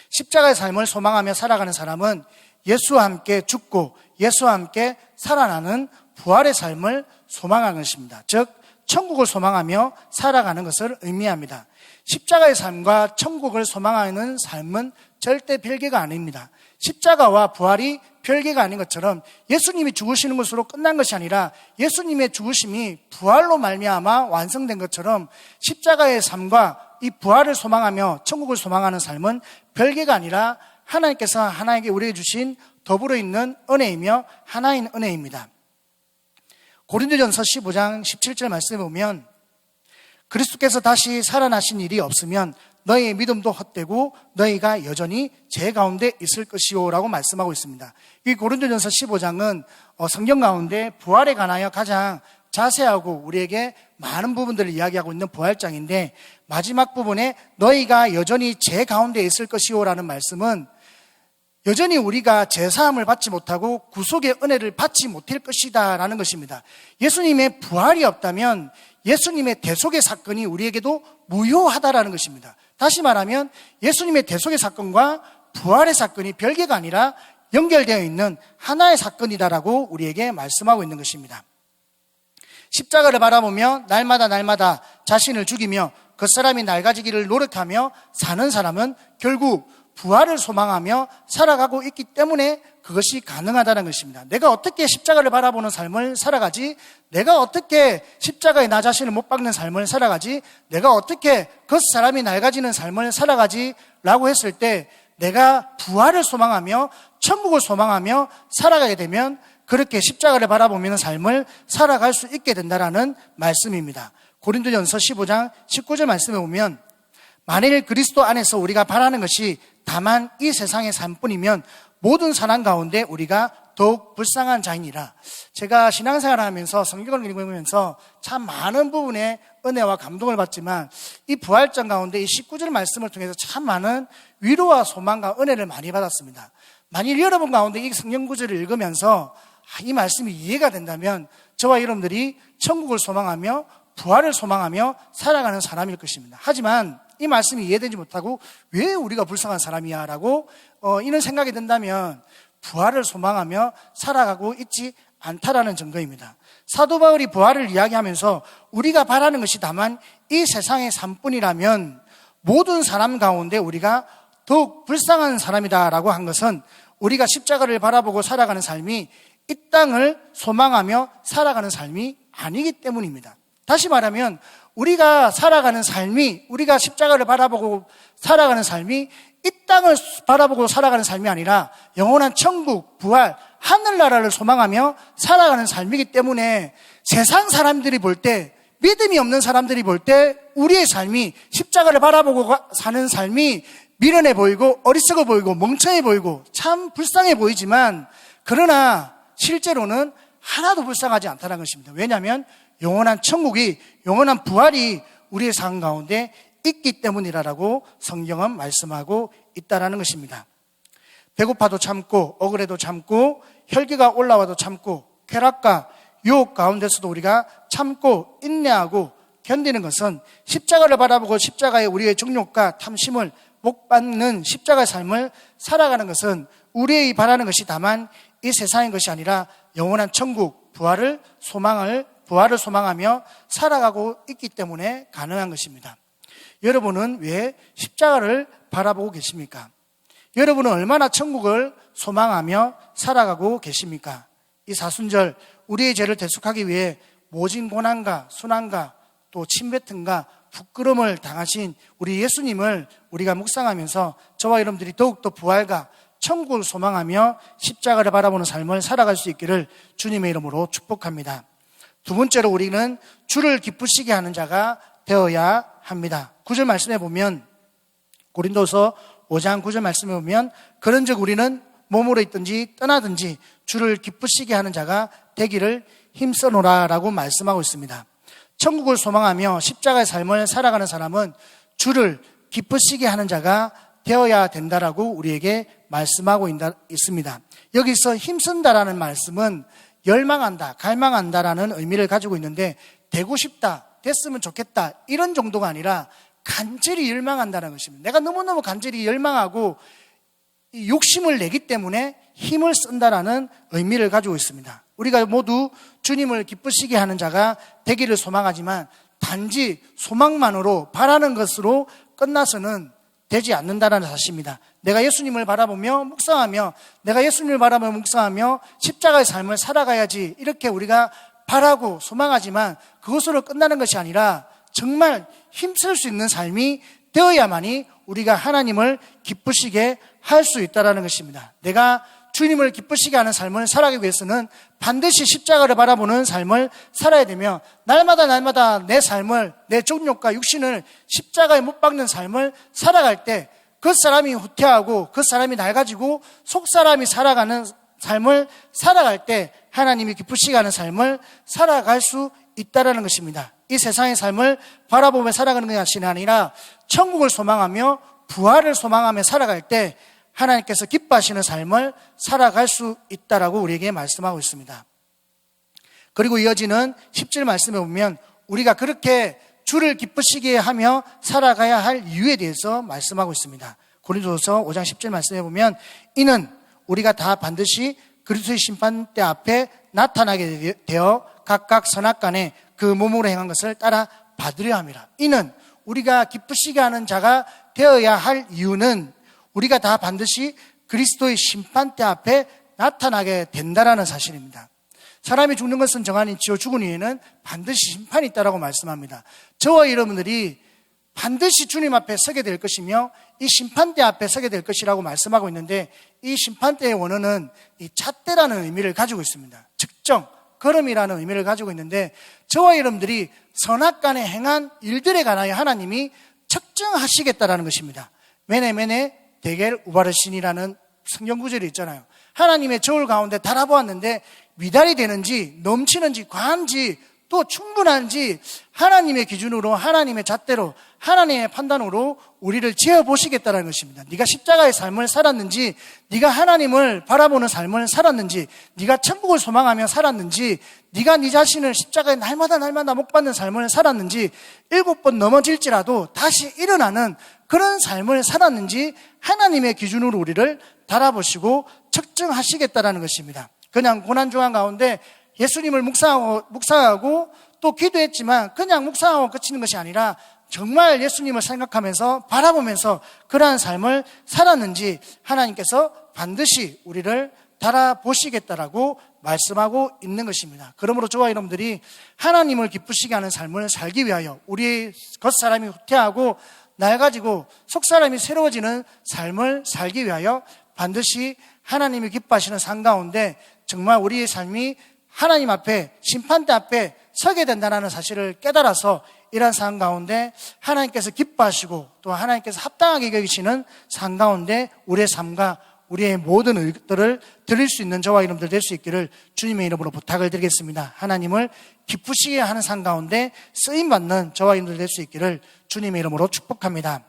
십자가의 삶을 소망하며 살아가는 사람은 예수와 함께 죽고 예수와 함께 살아나는 부활의 삶을 소망하는 것입니다. 즉 천국을 소망하며 살아가는 것을 의미합니다. 십자가의 삶과 천국을 소망하는 삶은 절대 별개가 아닙니다. 십자가와 부활이 별개가 아닌 것처럼 예수님이 죽으시는 것으로 끝난 것이 아니라 예수님의 죽으심이 부활로 말미암아 완성된 것처럼 십자가의 삶과 이 부활을 소망하며 천국을 소망하는 삶은 별개가 아니라 하나님께서 하나에게 우리에게 주신 더불어 있는 은혜이며 하나인 은혜입니다. 고린도전서 15장 17절 말씀에 보면 그리스도께서 다시 살아나신 일이 없으면 너희의 믿음도 헛되고 너희가 여전히 제 가운데 있을 것이요 라고 말씀하고 있습니다. 이 고린도전서 15장은 성경 가운데 부활에 관하여 가장 자세하고 우리에게 많은 부분들을 이야기하고 있는 부활장인데, 마지막 부분에 너희가 여전히 제 가운데 있을 것이요 라는 말씀은 여전히 우리가 제사함을 받지 못하고 구속의 은혜를 받지 못할 것이다 라는 것입니다. 예수님의 부활이 없다면 예수님의 대속의 사건이 우리에게도 무효하다라는 것입니다. 다시 말하면 예수님의 대속의 사건과 부활의 사건이 별개가 아니라 연결되어 있는 하나의 사건이다라고 우리에게 말씀하고 있는 것입니다. 십자가를 바라보며 날마다 자신을 죽이며 겉사람이 낡아지기를 노력하며 사는 사람은 결국 부활을 소망하며 살아가고 있기 때문에 그것이 가능하다는 것입니다. 내가 어떻게 십자가를 바라보는 삶을 살아가지, 내가 어떻게 십자가에 나 자신을 못 박는 삶을 살아가지, 내가 어떻게 겉사람이 낡아지는 삶을 살아가지 라고 했을 때 내가 부활을 소망하며 천국을 소망하며 살아가게 되면 그렇게 십자가를 바라보는 삶을 살아갈 수 있게 된다라는 말씀입니다. 고린도전서 15장 19절 말씀에 보면 만일 그리스도 안에서 우리가 바라는 것이 다만 이 세상의 삶뿐이면 모든 사람 가운데 우리가 더욱 불쌍한 자이니라. 제가 신앙생활을 하면서 성경을 읽으면서 참 많은 부분에 은혜와 감동을 받지만 이 부활장 가운데 이 19절 말씀을 통해서 참 많은 위로와 소망과 은혜를 많이 받았습니다. 만일 여러분 가운데 이 성경 구절을 읽으면서 이 말씀이 이해가 된다면 저와 여러분들이 천국을 소망하며 부활을 소망하며 살아가는 사람일 것입니다. 하지만 이 말씀이 이해되지 못하고 왜 우리가 불쌍한 사람이야 라고 이런 생각이 든다면 부활을 소망하며 살아가고 있지 않다라는 증거입니다. 사도 바울이 부활을 이야기하면서 우리가 바라는 것이 다만 이 세상의 삶뿐이라면 모든 사람 가운데 우리가 더욱 불쌍한 사람이다라고 한 것은 우리가 십자가를 바라보고 살아가는 삶이 이 땅을 소망하며 살아가는 삶이 아니기 때문입니다. 다시 말하면 우리가 살아가는 삶이, 우리가 십자가를 바라보고 살아가는 삶이 이 땅을 바라보고 살아가는 삶이 아니라 영원한 천국, 부활, 하늘나라를 소망하며 살아가는 삶이기 때문에 세상 사람들이 볼 때, 믿음이 없는 사람들이 볼 때 우리의 삶이 십자가를 바라보고 사는 삶이 미련해 보이고 어리석어 보이고 멍청해 보이고 참 불쌍해 보이지만, 그러나 실제로는 하나도 불쌍하지 않다는 것입니다. 왜냐하면 영원한 천국이, 영원한 부활이 우리의 삶 가운데 있기 때문이라고 성경은 말씀하고 있다라는 것입니다. 배고파도 참고, 억울해도 참고, 혈기가 올라와도 참고, 쾌락과 유혹 가운데서도 우리가 참고 인내하고 견디는 것은 십자가를 바라보고 십자가의 우리의 정욕과 탐심을 못 받는 십자가의 삶을 살아가는 것은 우리의 바라는 것이 다만 이 세상인 것이 아니라 영원한 천국, 부활을 소망하며 살아가고 있기 때문에 가능한 것입니다. 여러분은 왜 십자가를 바라보고 계십니까? 여러분은 얼마나 천국을 소망하며 살아가고 계십니까? 이 사순절 우리의 죄를 대속하기 위해 모진 고난과 순환과 또 침뱉음과 부끄러움을 당하신 우리 예수님을 우리가 묵상하면서 저와 여러분들이 더욱더 부활과 천국을 소망하며 십자가를 바라보는 삶을 살아갈 수 있기를 주님의 이름으로 축복합니다. 두 번째로 우리는 주를 기쁘시게 하는 자가 되어야 합니다. 9절 말씀해 보면, 고린도서 5장 9절 말씀해 보면, 그런즉 우리는 몸으로 있든지 떠나든지 주를 기쁘시게 하는 자가 되기를 힘써노라 라고 말씀하고 있습니다. 천국을 소망하며 십자가의 삶을 살아가는 사람은 주를 기쁘시게 하는 자가 되어야 된다라고 우리에게 말씀하고 있습니다. 여기서 힘쓴다라는 말씀은 열망한다, 갈망한다라는 의미를 가지고 있는데, 되고 싶다, 됐으면 좋겠다 이런 정도가 아니라 간절히 열망한다는 것입니다. 내가 너무너무 간절히 열망하고 욕심을 내기 때문에 힘을 쓴다라는 의미를 가지고 있습니다. 우리가 모두 주님을 기쁘시게 하는 자가 되기를 소망하지만 단지 소망만으로 바라는 것으로 끝나서는 되지 않는다는 사실입니다. 내가 예수님을 바라보며 묵상하며, 내가 예수님을 바라보며 묵상하며 십자가의 삶을 살아가야지 이렇게 우리가 바라고 소망하지만 그것으로 끝나는 것이 아니라 정말 힘쓸 수 있는 삶이 되어야만이 우리가 하나님을 기쁘시게 할 수 있다는 것입니다. 내가 주님을 기쁘시게 하는 삶을 살아가기 위해서는 반드시 십자가를 바라보는 삶을 살아야 되며, 날마다 내 삶을, 내 정욕과 육신을 십자가에 못 박는 삶을 살아갈 때 겉사람이 후퇴하고 겉사람이 낡아지고 속사람이 살아가는 삶을 살아갈 때 하나님이 기쁘시게 하는 삶을 살아갈 수 있다는 것입니다. 이 세상의 삶을 바라보며 살아가는 것이 아니라 천국을 소망하며 부활을 소망하며 살아갈 때 하나님께서 기뻐하시는 삶을 살아갈 수 있다라고 우리에게 말씀하고 있습니다. 그리고 이어지는 10절 말씀에 보면 우리가 그렇게 주를 기쁘시게 하며 살아가야 할 이유에 대해서 말씀하고 있습니다. 고린도서 5장 10절 말씀에 보면, 이는 우리가 다 반드시 그리스도의 심판대 앞에 나타나게 되어 각각 선악간에 그 몸으로 행한 것을 따라 받으려 함이라. 이는 우리가 기쁘시게 하는 자가 되어야 할 이유는 우리가 다 반드시 그리스도의 심판대 앞에 나타나게 된다라는 사실입니다. 사람이 죽는 것은 정한이지요 죽은 후에는 반드시 심판이 있다라고 말씀합니다. 저와 여러분들이 반드시 주님 앞에 서게 될 것이며 이 심판대 앞에 서게 될 것이라고 말씀하고 있는데, 이 심판대의 원어는 이 잣대라는 의미를 가지고 있습니다. 측정, 걸음이라는 의미를 가지고 있는데, 저와 여러분들이 선악간에 행한 일들에 관하여 하나님이 측정하시겠다라는 것입니다. 메네 데겔 우바르신이라는 성경 구절이 있잖아요. 하나님의 저울 가운데 달아보았는데 미달이 되는지 넘치는지 과한지 또 충분한지 하나님의 기준으로, 하나님의 잣대로, 하나님의 판단으로 우리를 재어보시겠다는 것입니다. 네가 십자가의 삶을 살았는지, 네가 하나님을 바라보는 삶을 살았는지, 네가 천국을 소망하며 살았는지, 네가 네 자신을 십자가에 날마다 못 받는 삶을 살았는지, 7번 넘어질지라도 다시 일어나는 그런 삶을 살았는지 하나님의 기준으로 우리를 달아보시고 측정하시겠다는 것입니다. 그냥 고난중한 가운데 예수님을 묵상하고 또 기도했지만 그냥 묵상하고 그치는 것이 아니라 정말 예수님을 생각하면서 바라보면서 그러한 삶을 살았는지 하나님께서 반드시 우리를 달아보시겠다라고 말씀하고 있는 것입니다. 그러므로 저와 여러분들이 하나님을 기쁘시게 하는 삶을 살기 위하여 우리의 겉사람이 후퇴하고 낡아지고 속사람이 새로워지는 삶을 살기 위하여 반드시 하나님이 기뻐하시는 삶 가운데 정말 우리의 삶이 하나님 앞에, 심판대 앞에 서게 된다는 사실을 깨달아서 이러한 삶 가운데 하나님께서 기뻐하시고 또 하나님께서 합당하게 여기시는 삶 가운데 우리의 삶과 우리의 모든 의들을 드릴 수 있는 저와 여러분들 될 수 있기를 주님의 이름으로 부탁을 드리겠습니다. 하나님을 기쁘시게 하는 삶 가운데 쓰임받는 저와 여러분들 될 수 있기를 주님의 이름으로 축복합니다.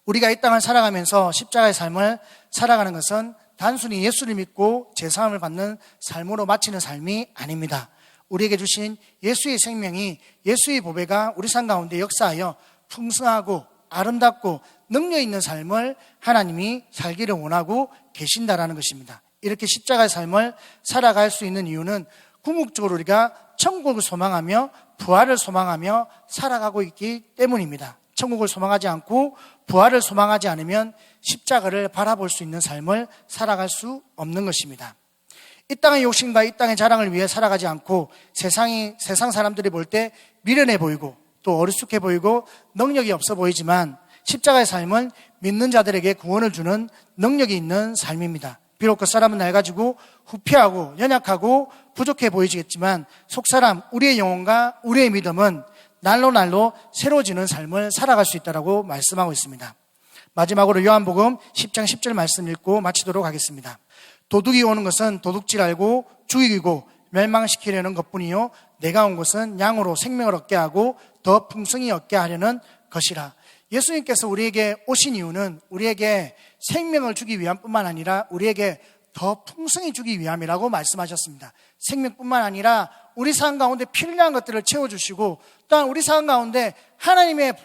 우리가 이 땅을 살아가면서 십자가의 삶을 살아가는 것은 단순히 예수를 믿고 제사함을 받는 삶으로 마치는 삶이 아닙니다. 우리에게 주신 예수의 생명이, 예수의 보배가 우리 삶 가운데 역사하여 풍성하고 아름답고 능력 있는 삶을 하나님이 살기를 원하고 계신다라는 것입니다. 이렇게 십자가의 삶을 살아갈 수 있는 이유는 궁극적으로 우리가 천국을 소망하며 부활을 소망하며 살아가고 있기 때문입니다. 천국을 소망하지 않고 부활을 소망하지 않으면 십자가를 바라볼 수 있는 삶을 살아갈 수 없는 것입니다. 이 땅의 욕심과 이 땅의 자랑을 위해 살아가지 않고 세상 사람들이 볼 때 미련해 보이고 또 어리숙해 보이고 능력이 없어 보이지만 십자가의 삶은 믿는 자들에게 구원을 주는 능력이 있는 삶입니다. 비록 그 사람은 날 가지고 후피하고 연약하고 부족해 보이지겠지만 속사람 우리의 영혼과 우리의 믿음은 날로 새로워지는 삶을 살아갈 수 있다고 말씀하고 있습니다. 마지막으로 요한복음 10장 10절 말씀 읽고 마치도록 하겠습니다. 도둑이 오는 것은 도둑질 알고 죽이고 멸망시키려는 것뿐이요 내가 온 것은 양으로 생명을 얻게 하고 더 풍성히 얻게 하려는 것이라. 예수님께서 우리에게 오신 이유는 우리에게 생명을 주기 위함뿐만 아니라 우리에게 더 풍성히 주기 위함이라고 말씀하셨습니다. 생명뿐만 아니라 우리 삶 가운데 필요한 것들을 채워주시고 또한 우리 삶 가운데 하나님의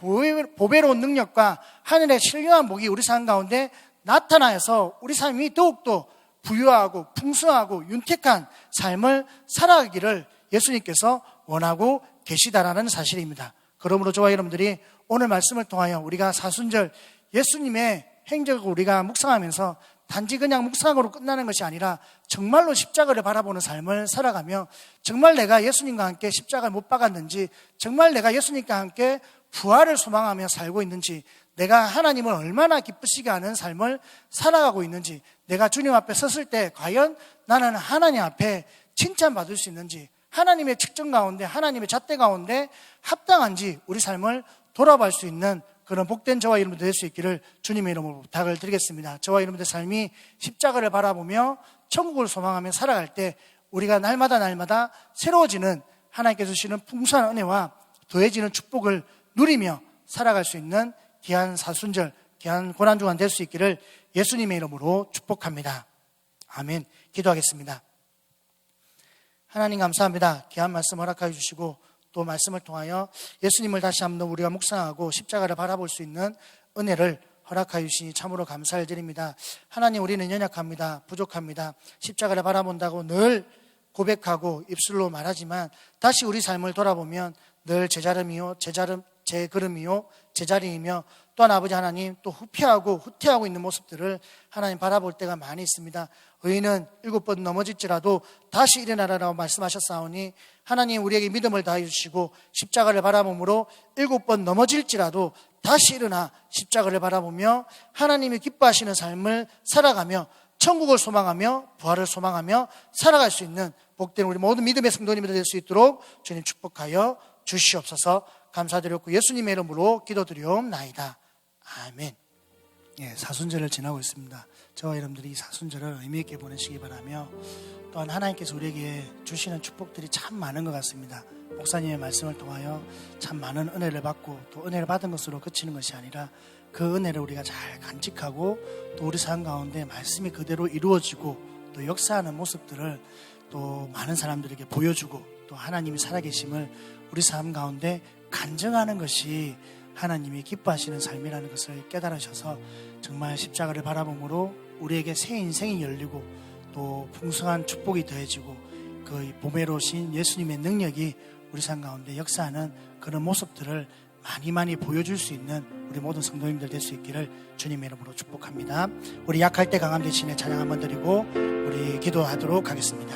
보배로운 능력과 하늘의 신령한 복이 우리 삶 가운데 나타나서 우리 삶이 더욱더 부유하고 풍성하고 윤택한 삶을 살아가기를 예수님께서 원하고 계시다라는 사실입니다. 그러므로 저와 여러분들이 오늘 말씀을 통하여 우리가 사순절 예수님의 행적을 우리가 묵상하면서 단지 그냥 묵상으로 끝나는 것이 아니라 정말로 십자가를 바라보는 삶을 살아가며 정말 내가 예수님과 함께 십자가를 못 박았는지, 정말 내가 예수님과 함께 부활을 소망하며 살고 있는지, 내가 하나님을 얼마나 기쁘시게 하는 삶을 살아가고 있는지, 내가 주님 앞에 섰을 때 과연 나는 하나님 앞에 칭찬받을 수 있는지, 하나님의 측정 가운데 하나님의 잣대 가운데 합당한지 우리 삶을 돌아볼 수 있는 그런 복된 저와 여러분들 될 수 있기를 주님의 이름으로 부탁을 드리겠습니다. 저와 여러분들 삶이 십자가를 바라보며 천국을 소망하며 살아갈 때 우리가 날마다 새로워지는 하나님께서 주시는 풍성한 은혜와 더해지는 축복을 누리며 살아갈 수 있는 귀한 사순절, 귀한 고난주간 될 수 있기를 예수님의 이름으로 축복합니다. 아멘. 기도하겠습니다. 하나님 감사합니다. 귀한 말씀 허락하여 주시고 또 말씀을 통하여 예수님을 다시 한번 우리가 묵상하고 십자가를 바라볼 수 있는 은혜를 허락하여 주시니 참으로 감사를 드립니다. 하나님, 우리는 연약합니다. 부족합니다. 십자가를 바라본다고 늘 고백하고 입술로 말하지만 다시 우리 삶을 돌아보면 늘 제자름이요 제걸음이요 제자리이며 또한 아버지 하나님 또 후퇴하고 있는 모습들을 하나님 바라볼 때가 많이 있습니다. 의인은 7번 넘어질지라도 다시 일어나라라고 말씀하셨사오니 하나님 우리에게 믿음을 다해 주시고 십자가를 바라봄으로 7번 넘어질지라도 다시 일어나 십자가를 바라보며 하나님이 기뻐하시는 삶을 살아가며 천국을 소망하며 부활을 소망하며 살아갈 수 있는 복된 우리 모든 믿음의 성도님들 될 수 있도록 주님 축복하여 주시옵소서. 감사드렸고 예수님의 이름으로 기도드리옵나이다. 아멘. 예, 사순절을 지나고 있습니다. 저와 여러분들이 이 사순절을 의미 있게 보내시기 바라며 또한 하나님께서 우리에게 주시는 축복들이 참 많은 것 같습니다. 목사님의 말씀을 통하여 참 많은 은혜를 받고 또 은혜를 받은 것으로 그치는 것이 아니라 그 은혜를 우리가 잘 간직하고 또 우리 삶 가운데 말씀이 그대로 이루어지고 또 역사하는 모습들을 또 많은 사람들에게 보여주고 또 하나님이 살아계심을 우리 삶 가운데 간증하는 것이 하나님이 기뻐하시는 삶이라는 것을 깨달으셔서 정말 십자가를 바라봄으로 우리에게 새 인생이 열리고 또 풍성한 축복이 더해지고 그 보배로우신 예수님의 능력이 우리 삶 가운데 역사하는 그런 모습들을 많이 보여줄 수 있는 우리 모든 성도님들 될 수 있기를 주님의 이름으로 축복합니다. 우리 약할 때 강함 대신에 찬양 한번 드리고 우리 기도하도록 하겠습니다.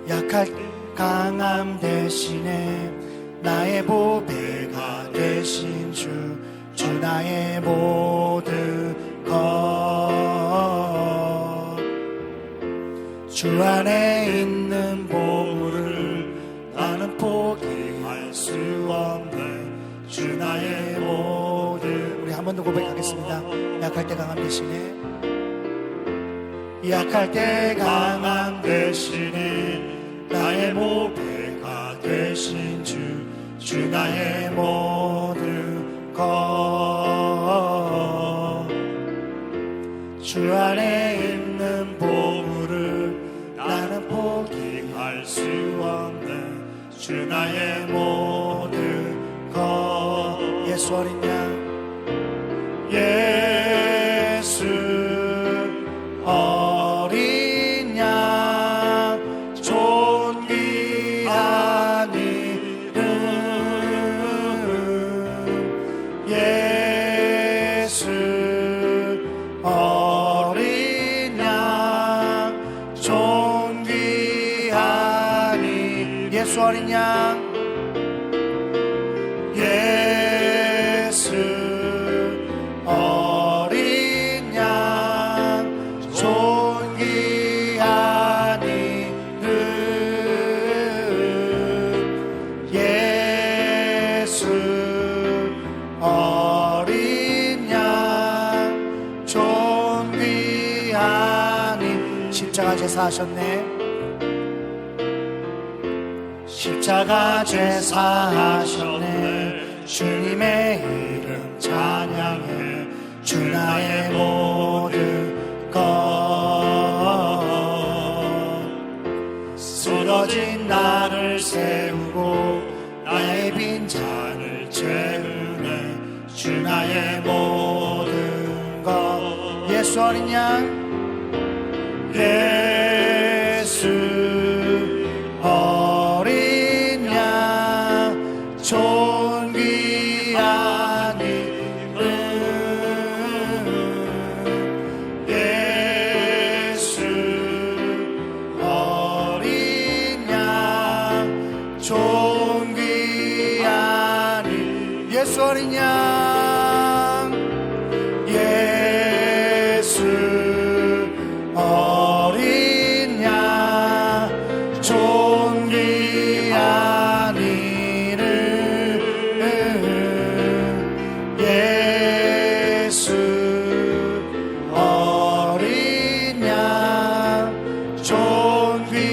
약할 때 강함 대신에 나의 보배가 되신 주 나의 모든 것 주 안에 있는 보물을 나는 포기할 수 없네 주 나의 모든 우리 한 번 더 고백하겠습니다. 약할 때 강함 대신에 약할 때 강함 대신에 나의 보배가 되신 주 나의 모든 것 주 안에 있는 보물을 나는 포기할 수 없는 주 나의 모든 것 예수 어린 양 예수 어린 양 존귀 어린 양 예수 어린 양 존귀한 이름 예수 어린 양 존귀한 이름 십자가 제사하셨네 십자가 제사하셨네 주님의 이름 찬양해 주 나의 모든 것 쓰러진 나를 세우고 나의 빈잔을 채우네 주 나의 모든 것 예수 어린 양 예수 어린 양 존귀한 이름 예수 어린 양 존귀한 이름 예수 어린 양 예수 어린 양 존귀한 이름 예수 어린 양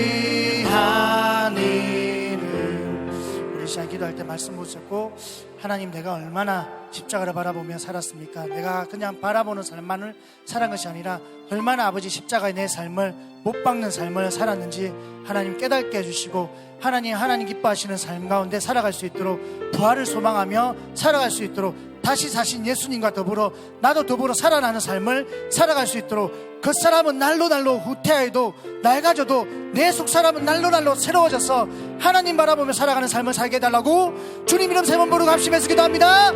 존귀한 이름 우리 시간 기도할 때 말씀 보셨고 하나님 내가 얼마나 십자가를 바라보며 살았습니까? 내가 그냥 바라보는 삶만을 살은 것이 아니라 얼마나 아버지 십자가의 내 삶을 못 박는 삶을 살았는지 하나님 깨닫게 해주시고 하나님 기뻐하시는 삶 가운데 살아갈 수 있도록 부활을 소망하며 살아갈 수 있도록 다시 사신 예수님과 더불어 나도 더불어 살아나는 삶을 살아갈 수 있도록 그 사람은 날로 후퇴해도 낡아져도 내 속 사람은 날로 새로워져서 하나님 바라보며 살아가는 삶을 살게 해달라고 주님 이름 세 번 부르고 합심해서 기도합니다.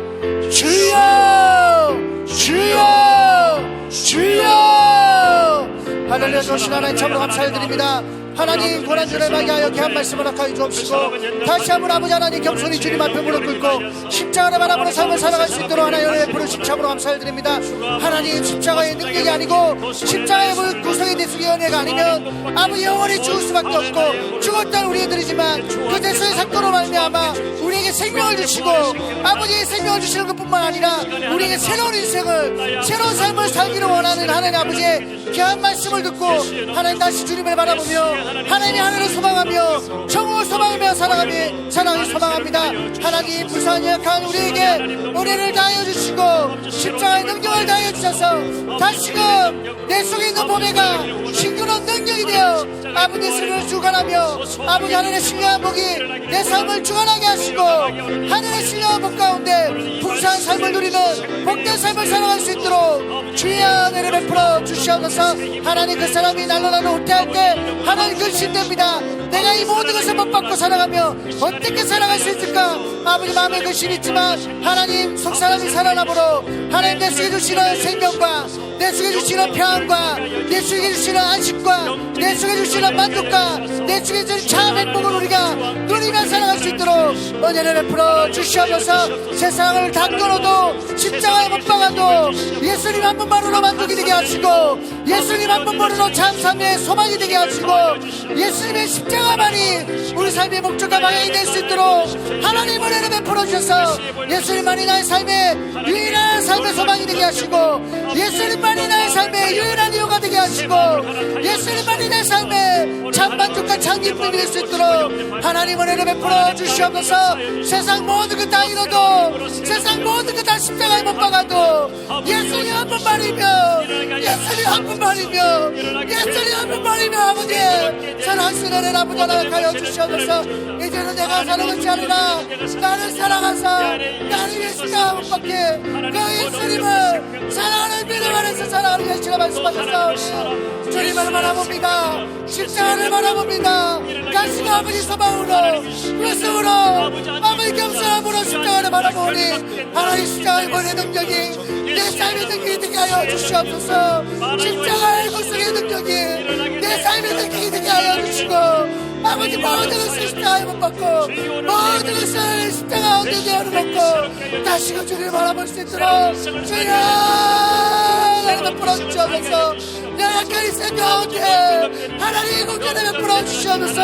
주여 주여 주여 할렐루야. 좋으신 하나님 참으로 감사드립니다. 하나님 고난주를 맞이하여 귀한 말씀을 허락하여 주옵시고 다시 한번 아버지 하나님 겸손히 주님 앞에 무릎 꿇고 십자가를 바라보는 삶을 살아갈 수 있도록 하나님의 베푸르심 참으로 감사드립니다. 하나님 십자가의 능력이 아니고 십자가의 구속의 대속의 은혜가 아니면 아버지 영원히 죽을 수밖에 없고 죽었다는 우리들이지만 그 대속의 사건으로 말미암아 우리에게 생명을 주시고 아버지의 생명을 주시는 것뿐만 아니라 우리에게 새로운 인생을 새로운 삶을 살기를 원하는 하나님 아버지의 귀한 말씀을 듣고 하나님 다시 주님을 바라보며 하나님의 하늘을 소망하며 정오를 소망하며 살아가기 소망합니다. 하나님 불쌍한 약한 우리에게 은혜를 다하여 주시고 십자가의 능력을 다하여 주셔서 다시금 내 속에 있는 보배가 신규는 능력이 되어 아버지의 삶을 주관하며 아버지 하늘의 신령한 복이 내 삶을 주관하게 하시고 하늘의 신령한 복 가운데 풍성한 삶을 누리는 복된 삶을 살아갈 수 있도록 주의 은혜를 베풀어 주시옵소서. 하나님 그 사람이 날로 후퇴할 때 하나님 근심됩니다. 내가 이 모든 것을 못 받고 살아가며 어떻게 살아갈 수 있을까 아버지 마음에 근심이 있지만 하나님 속사람이 살아남으로 하나님 내 속에 주시는 생명과 내 속에 주시는 평안과 내 속에 주시는 안식과 내 속에 주시는 만족과 내 속에 주시는 참 행복을 우리가 누리며 살아갈 수 있도록 은혜를 베풀어 주시옵소서. 세상을 다 끊어도 십자가에 못 박아도 예수님 한 분만으로 만족이 되게 하시고 예수님 한 분만으로 참 삶의 소망이 되게 하시고 예수님의 십자가만이 우리 삶의 목적과 방향이 될 수 있도록 하나님 은혜를 베풀어 주셔서 예수님만이 나의 삶의 유일한 삶의 소망이 되게 하시고 예수님만이 나의 삶의 유일한 이유가 되게 하시고 예수님만이 내 삶의 참 만족과 참 기쁨이 될 수 있도록 하나님 은혜를 베풀어 주시옵소서. 세상 모든 것 다 잃어도 세상 모든 것 다 십자가에 못 박아도 예수님 한 분만이며 예수님 한 분만이며 예수님 한 분만이며 아버지 사랑하시는 은혜를 아버지 하여 주시옵소서. 이제는 내가 사는 것이 아니라 나를 사랑하사 나를 위해 십자가 못 박게 그 예수님을 사랑하는 믿음 안에서 살아가는 것이라 말씀하셨사오니 주님을 바라봅니다. 십자가를 바라봅니다. 당신의 아버지 소망으로 그리스도로 아버지 겸손함으로 십자가를 바라보니 하나님 십자가의 권의 능력이 내 삶의 능력이 되게 하여 주시옵소서. 십자가의 구속의 능력이 내 삶의 능력이 되게 하여 주시고 아버지 모든 것을 십자가에 못 박고 모든 것을 십자가 가운데 내어놓고 다시금 주님을 바라볼 수 있도록 주여 나를 베풀어 주시면서 내 약한 인생 가운데 하나님의 공전을 베풀어 주시면서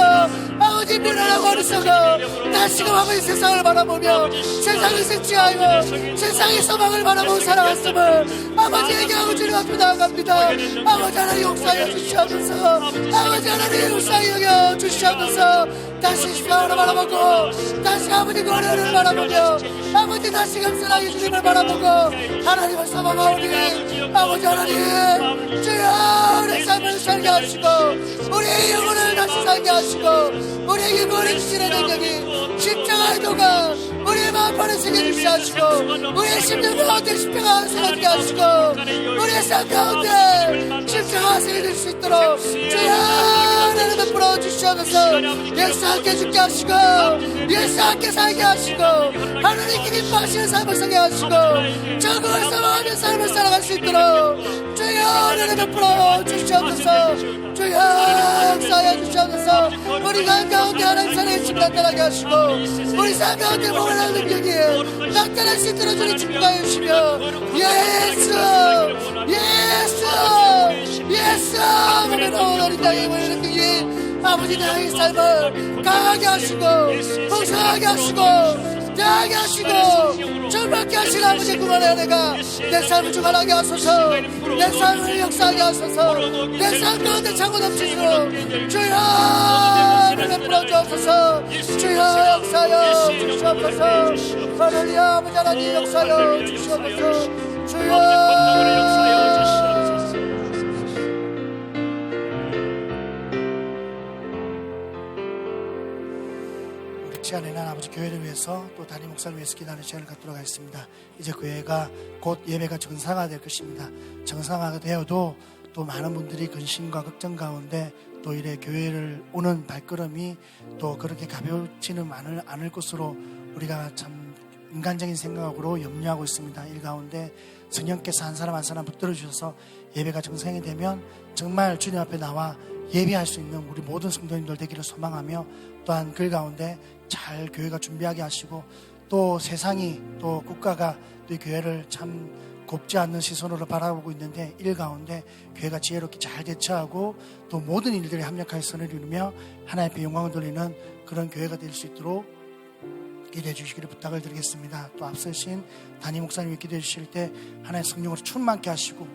아버지 미련하고 어리석어 다시금 아버지 세상을 바라보며 세상을 색지하여 세상의 소망을 바라보고 살아갔음을 아버지에게 하고 주님 앞에 나아갑니다. 아버지 하나님 용서하여 주시면서 아버지 하나님 용서하여 주시면서 다시 십자가를 바라보고 다시 아버지 거리를 바라보며 아버지 다시금 사랑의 주님을 바라보고 하나님을 사모하오니 아버지 하나님 주여 우리 삶을 살게 하시고 우리의 영혼을 다시 살게 하시고 우리에게 머리 주시는 능력이 십자가의 도가 우리의 마음판에 새겨주시 하시고 우리의 심령 가운데 십자가 새겨주게 하시고 우리의 삶 가운데 십자가 새겨줄 수 있도록 주여 하나님 베풀어 주시면서 예수 함께 죽게 하시고 예수 함께 살게 하시고 하나님께 기뻐하시는 삶을 살게 하시고 전국을 사모하는 삶을 살아갈 수 있도록 주여 하나님 베풀어 주시옵소서. 주여 역사하여 주시옵소서. 우리 삶 가운데 하나님 사랑의 힘 나타나게 하시고 우리 삶 가운데 모든 능력이 나타날 수 있도록 주님 축복하여 주시며 예수 아멘. 어린 땅에 모이는 능력이 아버지 나의 삶을 강하게 하시고 풍성하게 하시고 다하게 하시고 절박게 하신 아버지 그만해. 내가 내 삶을 주관하게 하소서. 내 삶을 역사하게 하소서. 내 삶 가운데 차고 넘치도록 주여 하나님 베풀어 주옵소서. 주여 역사하여 주시옵소서. 할렐루야. 아버지 하나님 역사하여 주시옵소서. 주여 시간에는 아버지 교회를 위해서 또 담임 목사를 위해서 기도하는 시간을 갖도록 하겠습니다. 이제 교회가 곧 예배가 정상화가 될 것입니다. 정상화가 되어도 또 많은 분들이 근심과 걱정 가운데 또 이래 교회를 오는 발걸음이 또 그렇게 가벼울지는 않을 것으로 우리가 참 인간적인 생각으로 염려하고 있습니다. 이 가운데 성령께서 한 사람 한 사람 붙들어 주셔서 예배가 정상이 되면 정말 주님 앞에 나와 예배할 수 있는 우리 모든 성도님들 되기를 소망하며 또한 그 가운데 잘 교회가 준비하게 하시고 또 세상이 또 국가가 또 이 교회를 참 곱지 않는 시선으로 바라보고 있는데 일 가운데 교회가 지혜롭게 잘 대처하고 또 모든 일들이 합력하여 선을 이루며 하나님 앞에 영광을 돌리는 그런 교회가 될 수 있도록 기도해 주시기를 부탁을 드리겠습니다. 또 앞서신 담임 목사님이 기도해 주실 때 하나님의 성령으로 충만케 하시고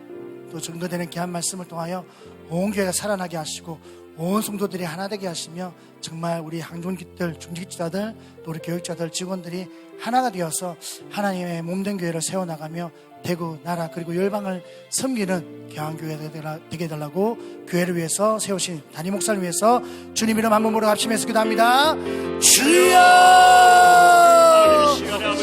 또 증거되는 귀한 말씀을 통하여 온 교회가 살아나게 하시고 온 성도들이 하나 되게 하시며 정말 우리 항존기들, 중직자들, 또 우리 교육자들, 직원들이 하나가 되어서 하나님의 몸된 교회를 세워나가며 대구, 나라 그리고 열방을 섬기는 귀한 교회가 되게 해달라고 교회를 위해서 세우신 담임 목사를 위해서 주님 이름 한 몸으로 합심해서 기도합니다. 주여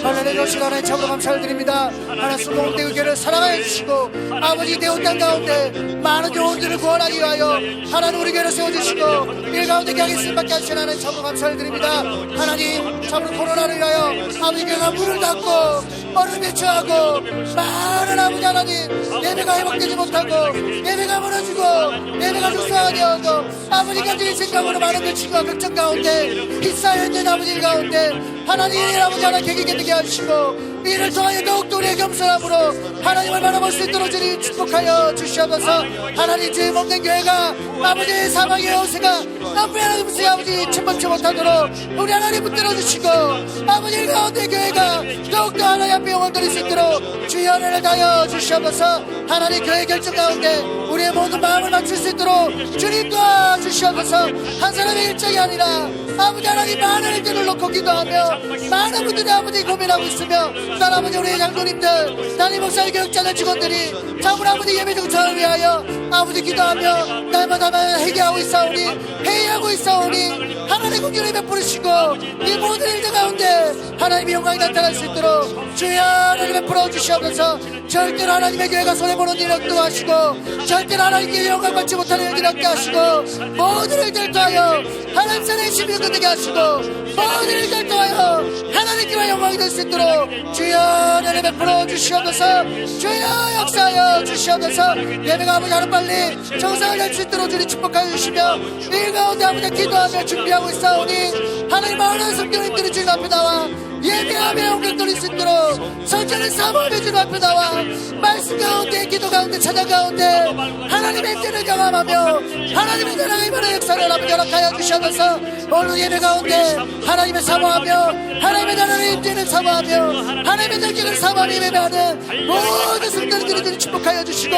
하나님 시간에 참으로 감사를 드립니다. 하나님 수봉대교 교회를 사랑하여 주시고 아버지 대원 땅 가운데 많은 영혼들을 구원하기 위하여 하나님 우리 교회를 세워주시고 일 가운데 경이 쓰임받게 하시는 하나님 참으로 감사를 드립니다. 하나님 참으로 코로나를 위하여 아버지 교회가 문을 닫고 얼음 배치하고 많은 아버지 하나님 예배가 회복되지 못하고 예배가 무너지고 예배가 불쌍하게 되어도 아버지까지 생각으로 많은 배치과 걱정 가운데 휩싸여있는 아버지 가운데 하나님 아버지 하나 객기게 되게 하시고 이를 통하여 더욱더 우리의 겸손함으로 하나님을 바라볼 수 있도록 주님 축복하여 주시옵소서. 하나님 주의 몸된 교회가 아버지의 사망의 요새가 남부의 하나님 아버지 침범치 못하도록 우리 하나님 붙들어 주시고 아버지 가운데 교회가 더욱더 하나님 앞에 영광 드릴 수 있도록 주의 은혜를 다하여 주시옵소서. 하나님 교회 결정 가운데 우리의 모든 마음을 맞출 수 있도록 주님 도와주시옵소서. 한 사람의 일정이 아니라 아버지 하나님 많은 일들을 놓고 기도하며 많은 분들이 아버지 고민하고 있으며 딸 아버지 우리의 장로님들 담임 목사의 교육자들 직원들이 참으로 아버지 예배 정착을 위하여 아버지 기도하며 날마다 회개하고 있사오니 회의하고 있사오니 하나님 공격을 베풀으시고 이 모든 일들 가운데 하나님의 영광이 나타날 수 있도록 주여 하나님 베풀어 주시옵소서. 절대로 하나님의 교회가 손해보는 일 없게 하시고 절대로 하나님께 영광 받지 못하는 일들 없게 하시고 모든 일들 통하여 하나님 사랑의 심이 되게 하시고 모든 일들 통하여 하나님께만 영광이 될 수 있도록 주여 은혜를 베풀어 주시옵소서. 주여 역사하여 주시옵소서. 예배가 아버지 하루빨리 정상을 낼 수 있도록 주님 축복하여 주시며 이 가운데 아버지 기도하며 준비하고 있사오니 하나님 많은 성도님들이 주님 앞에 나와 예배하며 영광 돌릴 수 있도록 성전의 사모하며 주님 앞에 나와 말씀 가운데 기도 가운데 찬양 가운데 하나님의 뜻을 경험하며 하나님의 나라가 임하는 역사를 아버지 허락하여 주시옵소서. 오늘 예배 가운데 하나님의 사모하며 하나님의 나라의 임재를 사모하며 하나님의 능력을 사모하며 예배하는 모든 성도들이 주님 축복하여 주시고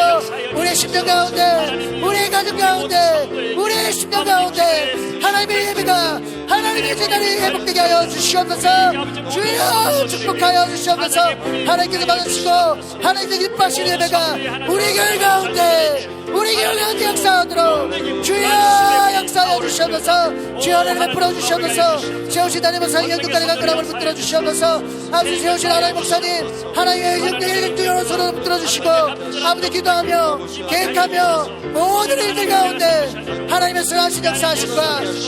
우리의 심령 가운데 우리의 가정 가운데 우리의 심령 가운데 하나님의 예배가 하나님의 제자리 회복되게 하여 주시옵소서. 주여 축복하여 주시옵소서. 하나님께서 받으시고 하나님께서 기뻐하시는 예배가 우리 교회 가운데 우리 교회 가운데 역사하도록 주여 역사하여 주시옵소서. 주여 은혜를 베풀어 주시옵소서. 세우신 하나님 목사님 영국까지 간근함을 붙들어 주시옵소서. 아버지 세우신 하나님 목사님 하나님의 영광을 뛰어난 손으로 붙들어 주시고 아버지 기도하며 계획하며 모든 일들 가운데 하나님의 선하신 역사하심과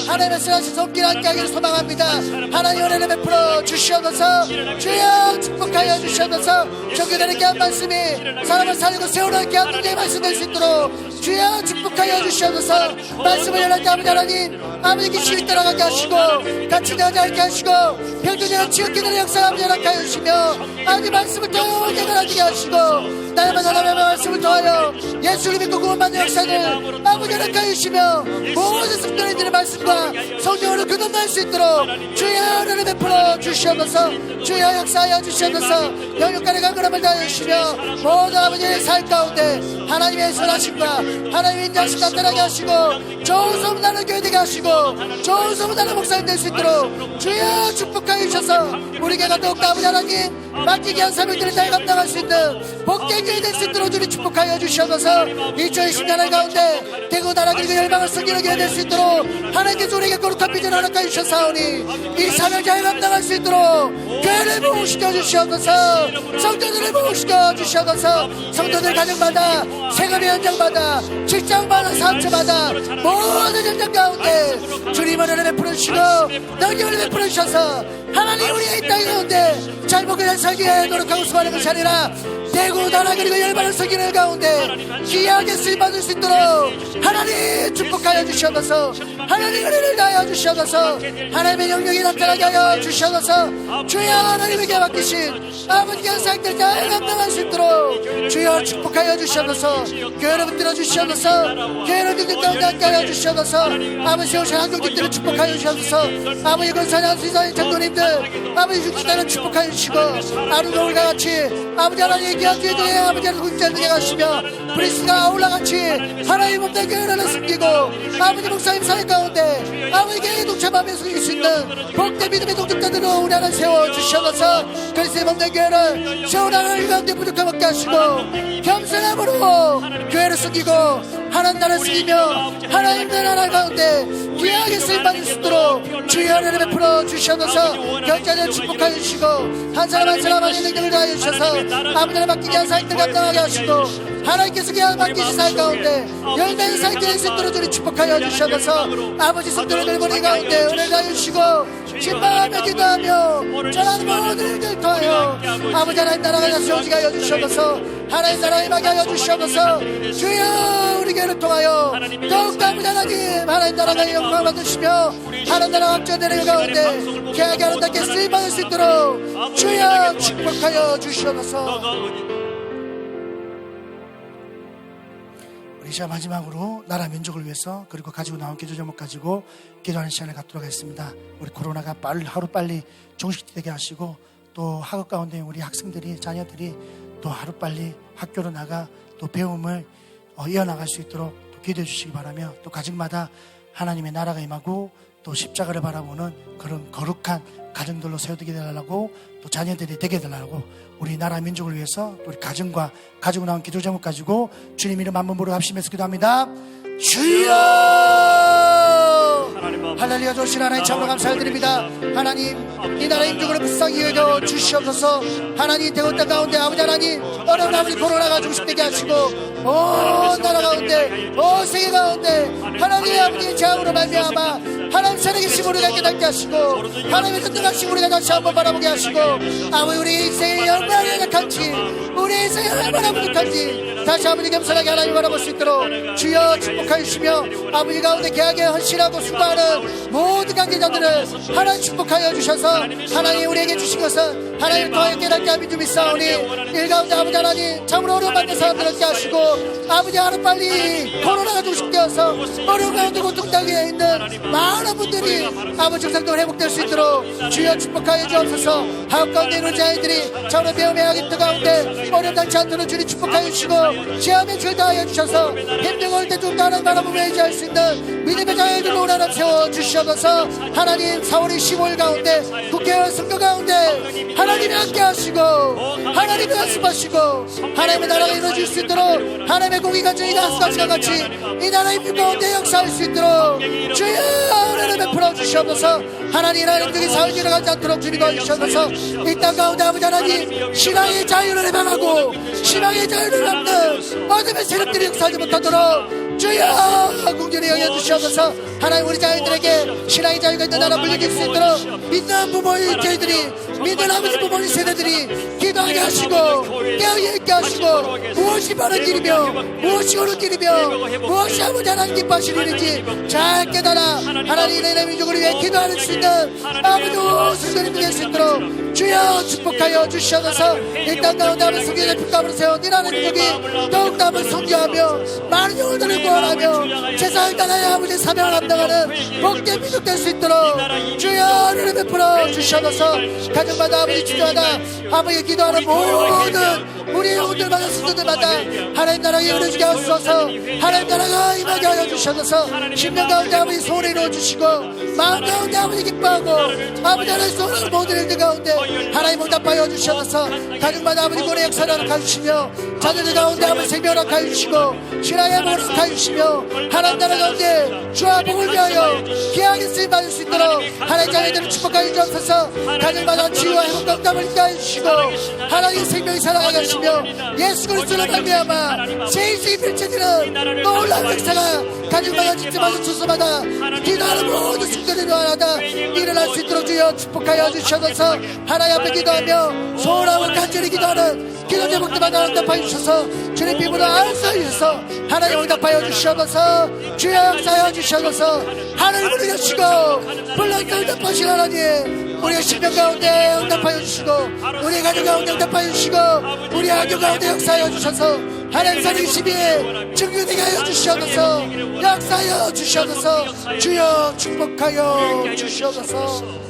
하나님의 선하신 손길 함께 하기를 소망합니다. 하나님 은혜를 베풀어 주시옵소서. 주여 축복하여 주시옵소서. 종교되는 한 말씀이 사람을 살리고 세우는 귀한 능력의 말씀 될 수 있도록 주여 축복하여 주시옵소서. 말씀을 연할 때 아버지 하나님 아버지 기심이 따라가게 하시고 같이 나가지 않게 하시고 병조제가 지옥게 되는 역사 아버지 허락하여 주시며 아버지 말씀을 더 개발하게 하시고 날마다 하나님의 말씀을 통하여 예수를 믿고 구원받는 역사를 아버지 허락하여 주시며 모든 성도님들의 말씀과 성령으로 거듭날 수 있도록 주여 은혜를 베풀어 주시옵소서. 주여 역사하여 주시옵소서. 영육간의 강건함을 다하여 주시며 모든 아버지의 삶 가운데 하나님의 선하심과 하나님의 인자하심 나타나게 하시고 좋은 소문 나는 교회 되게 하시고 좋은 소문 나는 목사님 될 수 있도록 주여 축복하여 주셔서 우리 교회가 더욱더 아버지 하나님 맡기게 한 사명들을 잘 감당할 수 있는 복된 교회 될 수 있도록 주님 축복하여 주시옵소서. 2020년 가운데 대구 나라 그리고 열방을 섬기는 교회 될 수 있도록 하나님께서 우리에게 거룩한 비전을 허락하여 주셨사오니 이 사명 잘 감당할 수 있도록 교회를 부흥시켜 주시옵소서. 성도들을 부흥시켜 주시옵소서. 성도들 가정마다 세금의 현장마다 직장마다 사업체마다 모든 현장 가운데 주님의 은혜를 베풀어 주시고 능력을 베풀어 주셔서 하나님 우리의 이 땅 가운데 잘 먹고 잘 살기 위해 노력하고 수고하는 것이 아니라 대구 나라 그리고 열방을 섬기는 가운데 귀하게 쓰임받을 수 있도록 하나님 축복하여 주시옵소서. 하나님 은혜를 다하여 주시옵소서. 하나님의 영역이 나타나게 하여 주시옵소서. 주여 하나님에게 맡기신 아버지의 사역들 잘 감당할 수 있도록 주여 축복하여 주시옵소서. 교회를 붙들어 주시옵소서. 교회를 믿는 가운데 함께 하여 주시옵소서. 아버지 세우신 한국인들을 축복하여 주시옵소서. 아버지 권사장 수사인 장로님들 아버지 육지단을 축복하여 주시고 아름다울과 같이 아버지 하나님의 귀한 교회들의 아버지 하나님 군자들에게 가시며 브리스가 아울러같이 하나님 없는 교회를 숨기고 아버지 목사님 사회 가운데 아버지 교회에 동참하며 숨길 수 있는 복된 믿음의 동역자들로 우리 하나 세워주시옵소서. 그리스도의 없는 교회를 세우라는 가운데 부족함 없게 하시고 겸손함으로 교회를 숨기고 하나님 나라를 숨기며 하나님 나라 가운데 귀하게 쓰임받을 수 있도록 주의 은혜를 베풀어 주시옵소서. 경자를 축복하여 주시고 한 사람 한 사람 안에 능력을 다하여 주셔서 아버지를 맡기게 한 사역들 감당하게 하시고 하나님께서 그냥 맡기신 사역 가운데 열매의 사역들을 수 있도록 주님 축복하여 주시옵소서. 아버지 성도를 들보니 가운데 은혜를 다하여 주시고 신방하며 기도하며 전하는 모든 일들 통하여 아버지 하나님 나라가 세워지게 하여 주시옵소서. 하나님 나라에 임하게 하여 주시옵소서. 주여 우리 교회를 통하여 더욱더 아버지 하나님 나라가 영광을 받으시며 하나님 나라 확전되는 가운데 귀하게 아름답게 쓰임받을 수 있도록 주여 축복하여 주시옵소서. 우리 이제 마지막으로 나라 민족을 위해서 그리고 가지고 나온 기도 제목 가지고 기도하는 시간을 갖도록 하겠습니다. 우리 코로나가 하루빨리 종식되게 하시고 또 학업 가운데 우리 학생들이 자녀들이 또 하루빨리 학교로 나가 또 배움을 이어나갈 수 있도록 또 기도해 주시기 바라며 또 가정마다 하나님의 나라가 임하고 또 십자가를 바라보는 그런 거룩한 가정들로 세워지게 되라고 또 자녀들이 되게 되라고 우리 나라 민족을 위해서 우리 가정과 가지고 나온 기도 제목 가지고 주님 이름 한 번 부르고 합심해서 기도합니다. 주여 할렐루야. 좋으신 하나님 참으로 감사드립니다. 하나님 이 나라 임종으로 불쌍히 여겨 주시옵소서. 하나님 대원 땅 가운데 아버지 하나님 어려운 아버지 코로나가 중심되게 하시고 온 나라 가운데 가운데 온 세계 가운데 하나님의 아버지의 재앙으로 말미암아 하나님 살아계신 우리가 깨닫게 하시고 하나님의 전능하신 우리가 다시 한번 바라보게 하시고 아버지 우리 인생이 얼마나 행복한지 우리 인생이 얼마나 부족한지 다시 아버지 겸손하게 하나님 바라볼 수 있도록 주여 축복하여 주시며 아버지 가운데 계약에 헌신하고 수고하는 모든 관계자들을 하나님 축복하여 주셔서 하나님 우리에게 주신 것은 하나님 통하여 깨닫게 하며 좀 있사오니 일 가운데 아버지 하나님 참으로 어려움 받는 사람들 얻게 하시고 아버지 하루빨리 코로나가 종식되어서 어려움 가운데 고통당해 있는 많은 분들이 아버지 정상적으로 회복될 수 있도록 주여 축복하여 주옵소서. 하업 가운데 있는 자녀들이 참으로 배움의 하객들 가운데 어려움 당치 않도록 주님 축복하여 주시고 시험에 줄 다하여 주셔서 힘들고 올 때 좀 나는 바라보며 의지할 수 있는 믿음의 자녀들로 오늘 하나님 세워주시옵소서. 하나님 4월 15일 가운데 국회의원 선거 가운데 하나님이 함께 하시고 하나님이 말씀하시고 하나님의 나라가 이루어질 수 있도록 하나님의 공의가 저희가 하수같이와 같이 이 나라의 빛 가운데 역사할 수 있도록 주여 은혜를 베풀어 주시옵소서. 하나님 하나님들이 사회 지나가지 않도록 주님 도와주시옵소서. 이 땅 가운데 아버지 하나님 신앙의 자유를 해방하고 신앙의 자유를 얻는 어둠의 세력들이 역사하지 못하도록 주여 공전히 여겨주시옵소서. 하나님 우리 자녀들에게 신앙의 자유가 있는 나라 물리길 수 있도록 믿는 부모의 저희들이 믿는 아버지 부모의 세대들이 기도하게 하시고 깨어있게 있게 하시고 무엇이 바른 길이며 무엇이 옳은 길이며 무엇이 아버지 하나님 기뻐하시는 일인지 잘 깨달아 하나님 내 민족을 위해 기도할 수 있는 아버지 성도님이 될 수 있도록 주여 축복하여 주시옵소서. 이 땅 가운데 아버지 성경의 빛감으로 세운 이 나라 민족이 더욱더 아버지 성교하며 많은 영혼들을 구원하며 세상을 따라야 아버지 사명을 감당하는 복된 민족 될 수 있도록 주여 은혜를 베풀어 주시옵소서. 가정마다 아버지 주저하다 아버지 기도하는 모든 우리 영혼들마다 성도들마다 하나님 나라에 이루어지게 하소서. 하나님 나라가 임하게 하여 주시옵소서. 심령 가운데 아버지 소원을 이루어주시고 마음 가운데 아버지 기뻐하고 아버지 하나님 소원을 모든 일들 가운데 하나님 응답하여 주시옵소서. 가정마다 아버지 고래 역사를 허락하여 주시며 자녀들 가운데 아버지 생명을 허락하여 주시고 신앙의 복을 허락하여 주시며 하나님 나라 가운데 주와 복을 위하여 귀하게 쓰임받을 수 있도록 하나님 자녀들을 축복하여 주옵소서. 가정마다 치유와 회복과 응답을 있게 하여 주시고 하나님 생명이 살아가게 하시며 예수 그리스도로 말미암아 새 인생이 펼쳐지는 놀라운 역사가 가정마다 집집마다 주소마다 기도하는 모든 성도들이 하나다 일어날 수 있도록 주여 축복하여 주시옵소서. 하나님 앞에 기도하며 소원하고 간절히 기도하는 기도 제목들마다 응답하여 주셔서 주님 피부로 안수하여 주셔서 하나님 응답하여 주시옵소서. 주여 역사하여 주시옵소서. 하늘을 문을 여시고 불러서 응답하신 하나님 우리의 심령 가운데 응답하여 주시고 우리 가정 가운데 응답하여 주시고 우리 학교 가운데 역사하여 주셔서 하나님 살리심이 증거되게 하여 주시옵소서. 역사하여 주시옵소서. 주여 축복하여 주시옵소서.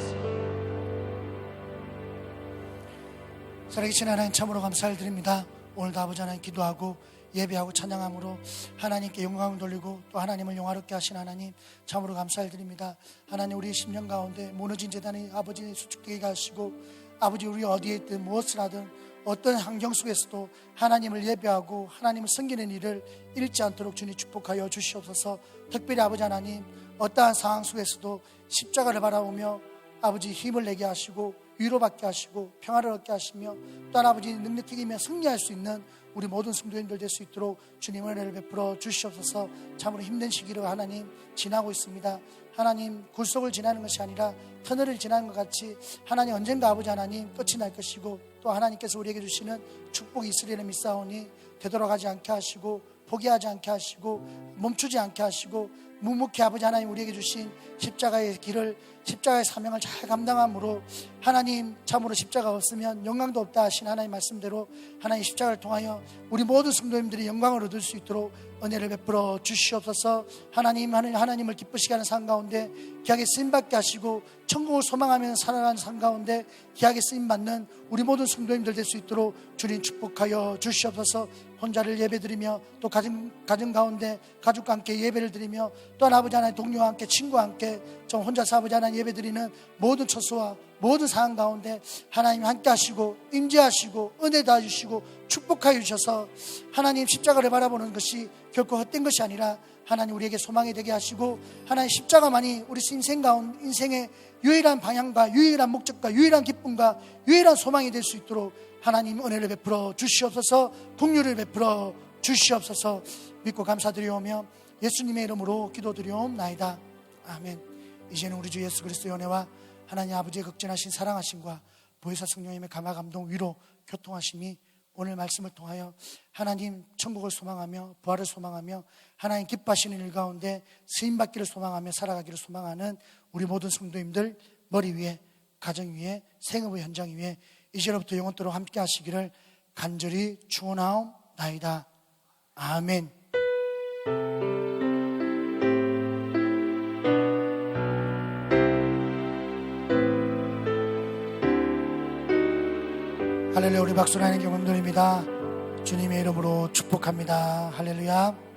살아계신 하나님 참으로 감사를 드립니다. 오늘도 아버지 하나님 기도하고 예배하고 찬양함으로 하나님께 영광을 돌리고 또 하나님을 영화롭게 하신 하나님 참으로 감사를 드립니다. 하나님 우리의 심령 가운데 무너진 재단이 아버지 수축되게 하시고 아버지 우리 어디에 있든 무엇을 하든 어떤 환경 속에서도 하나님을 예배하고 하나님을 섬기는 일을 잃지 않도록 주님 축복하여 주시옵소서. 특별히 아버지 하나님 어떠한 상황 속에서도 십자가를 바라보며 아버지 힘을 내게 하시고 위로받게 하시고 평화를 얻게 하시며 또한 아버지 능력이며 승리할 수 있는 우리 모든 성도님들 될 수 있도록 주님 은혜를 베풀어 주시옵소서. 참으로 힘든 시기를 하나님 지나고 있습니다. 하나님 굴속을 지나는 것이 아니라 터널을 지나는 것 같이 하나님 언젠가 아버지 하나님 끝이 날 것이고 또 하나님께서 우리에게 주시는 축복이 있으리라 믿사오니 되돌아가지 않게 하시고 포기하지 않게 하시고 멈추지 않게 하시고 묵묵히 아버지 하나님 우리에게 주신 십자가의 길을 십자가의 사명을 잘 감당함으로 하나님 참으로 십자가 없으면 영광도 없다 하신 하나님 말씀대로 하나님 십자가를 통하여 우리 모든 성도님들이 영광을 얻을 수 있도록 은혜를 베풀어 주시옵소서. 하나님을 기쁘시게 하는 삶 가운데 귀하게 쓰임받게 하시고 천국을 소망하며 살아가는 삶 가운데 귀하게 쓰임받는 우리 모든 성도님들 될 수 있도록 주님 축복하여 주시옵소서. 혼자를 예배드리며 또 가정 가운데 가족과 함께 예배를 드리며 또한 아버지 하나님 동료와 함께 친구와 함께 좀 혼자서 아버지 하나님 예배드리는 모든 처소와 모든 상황 가운데 하나님 함께 하시고 임재하시고 은혜 다주시고 축복하여 주셔서 하나님 십자가를 바라보는 것이 결코 헛된 것이 아니라 하나님 우리에게 소망이 되게 하시고 하나님 십자가만이 우리 인생의 유일한 방향과 유일한 목적과 유일한 기쁨과 유일한 소망이 될 수 있도록 하나님 은혜를 베풀어 주시옵소서. 긍휼을 베풀어 주시옵소서. 믿고 감사드리오며 예수님의 이름으로 기도드리옵나이다. 아멘. 이제는 우리 주 예수 그리스도의 은혜와 하나님 아버지의 극진하신 사랑하심과 보혜사 성령님의 감화 감동 위로 교통하심이 오늘 말씀을 통하여 하나님 천국을 소망하며 부활을 소망하며 하나님 기뻐하시는 일 가운데 쓰임받기를 소망하며 살아가기를 소망하는 우리 모든 성도님들 머리 위에, 가정 위에, 생업의 현장 위에 이제로부터 영원토록 함께 하시기를 간절히 축원하옵나이다. 아멘. 할렐루야. 우리 박수를 하는 경험들입니다. 주님의 이름으로 축복합니다. 할렐루야.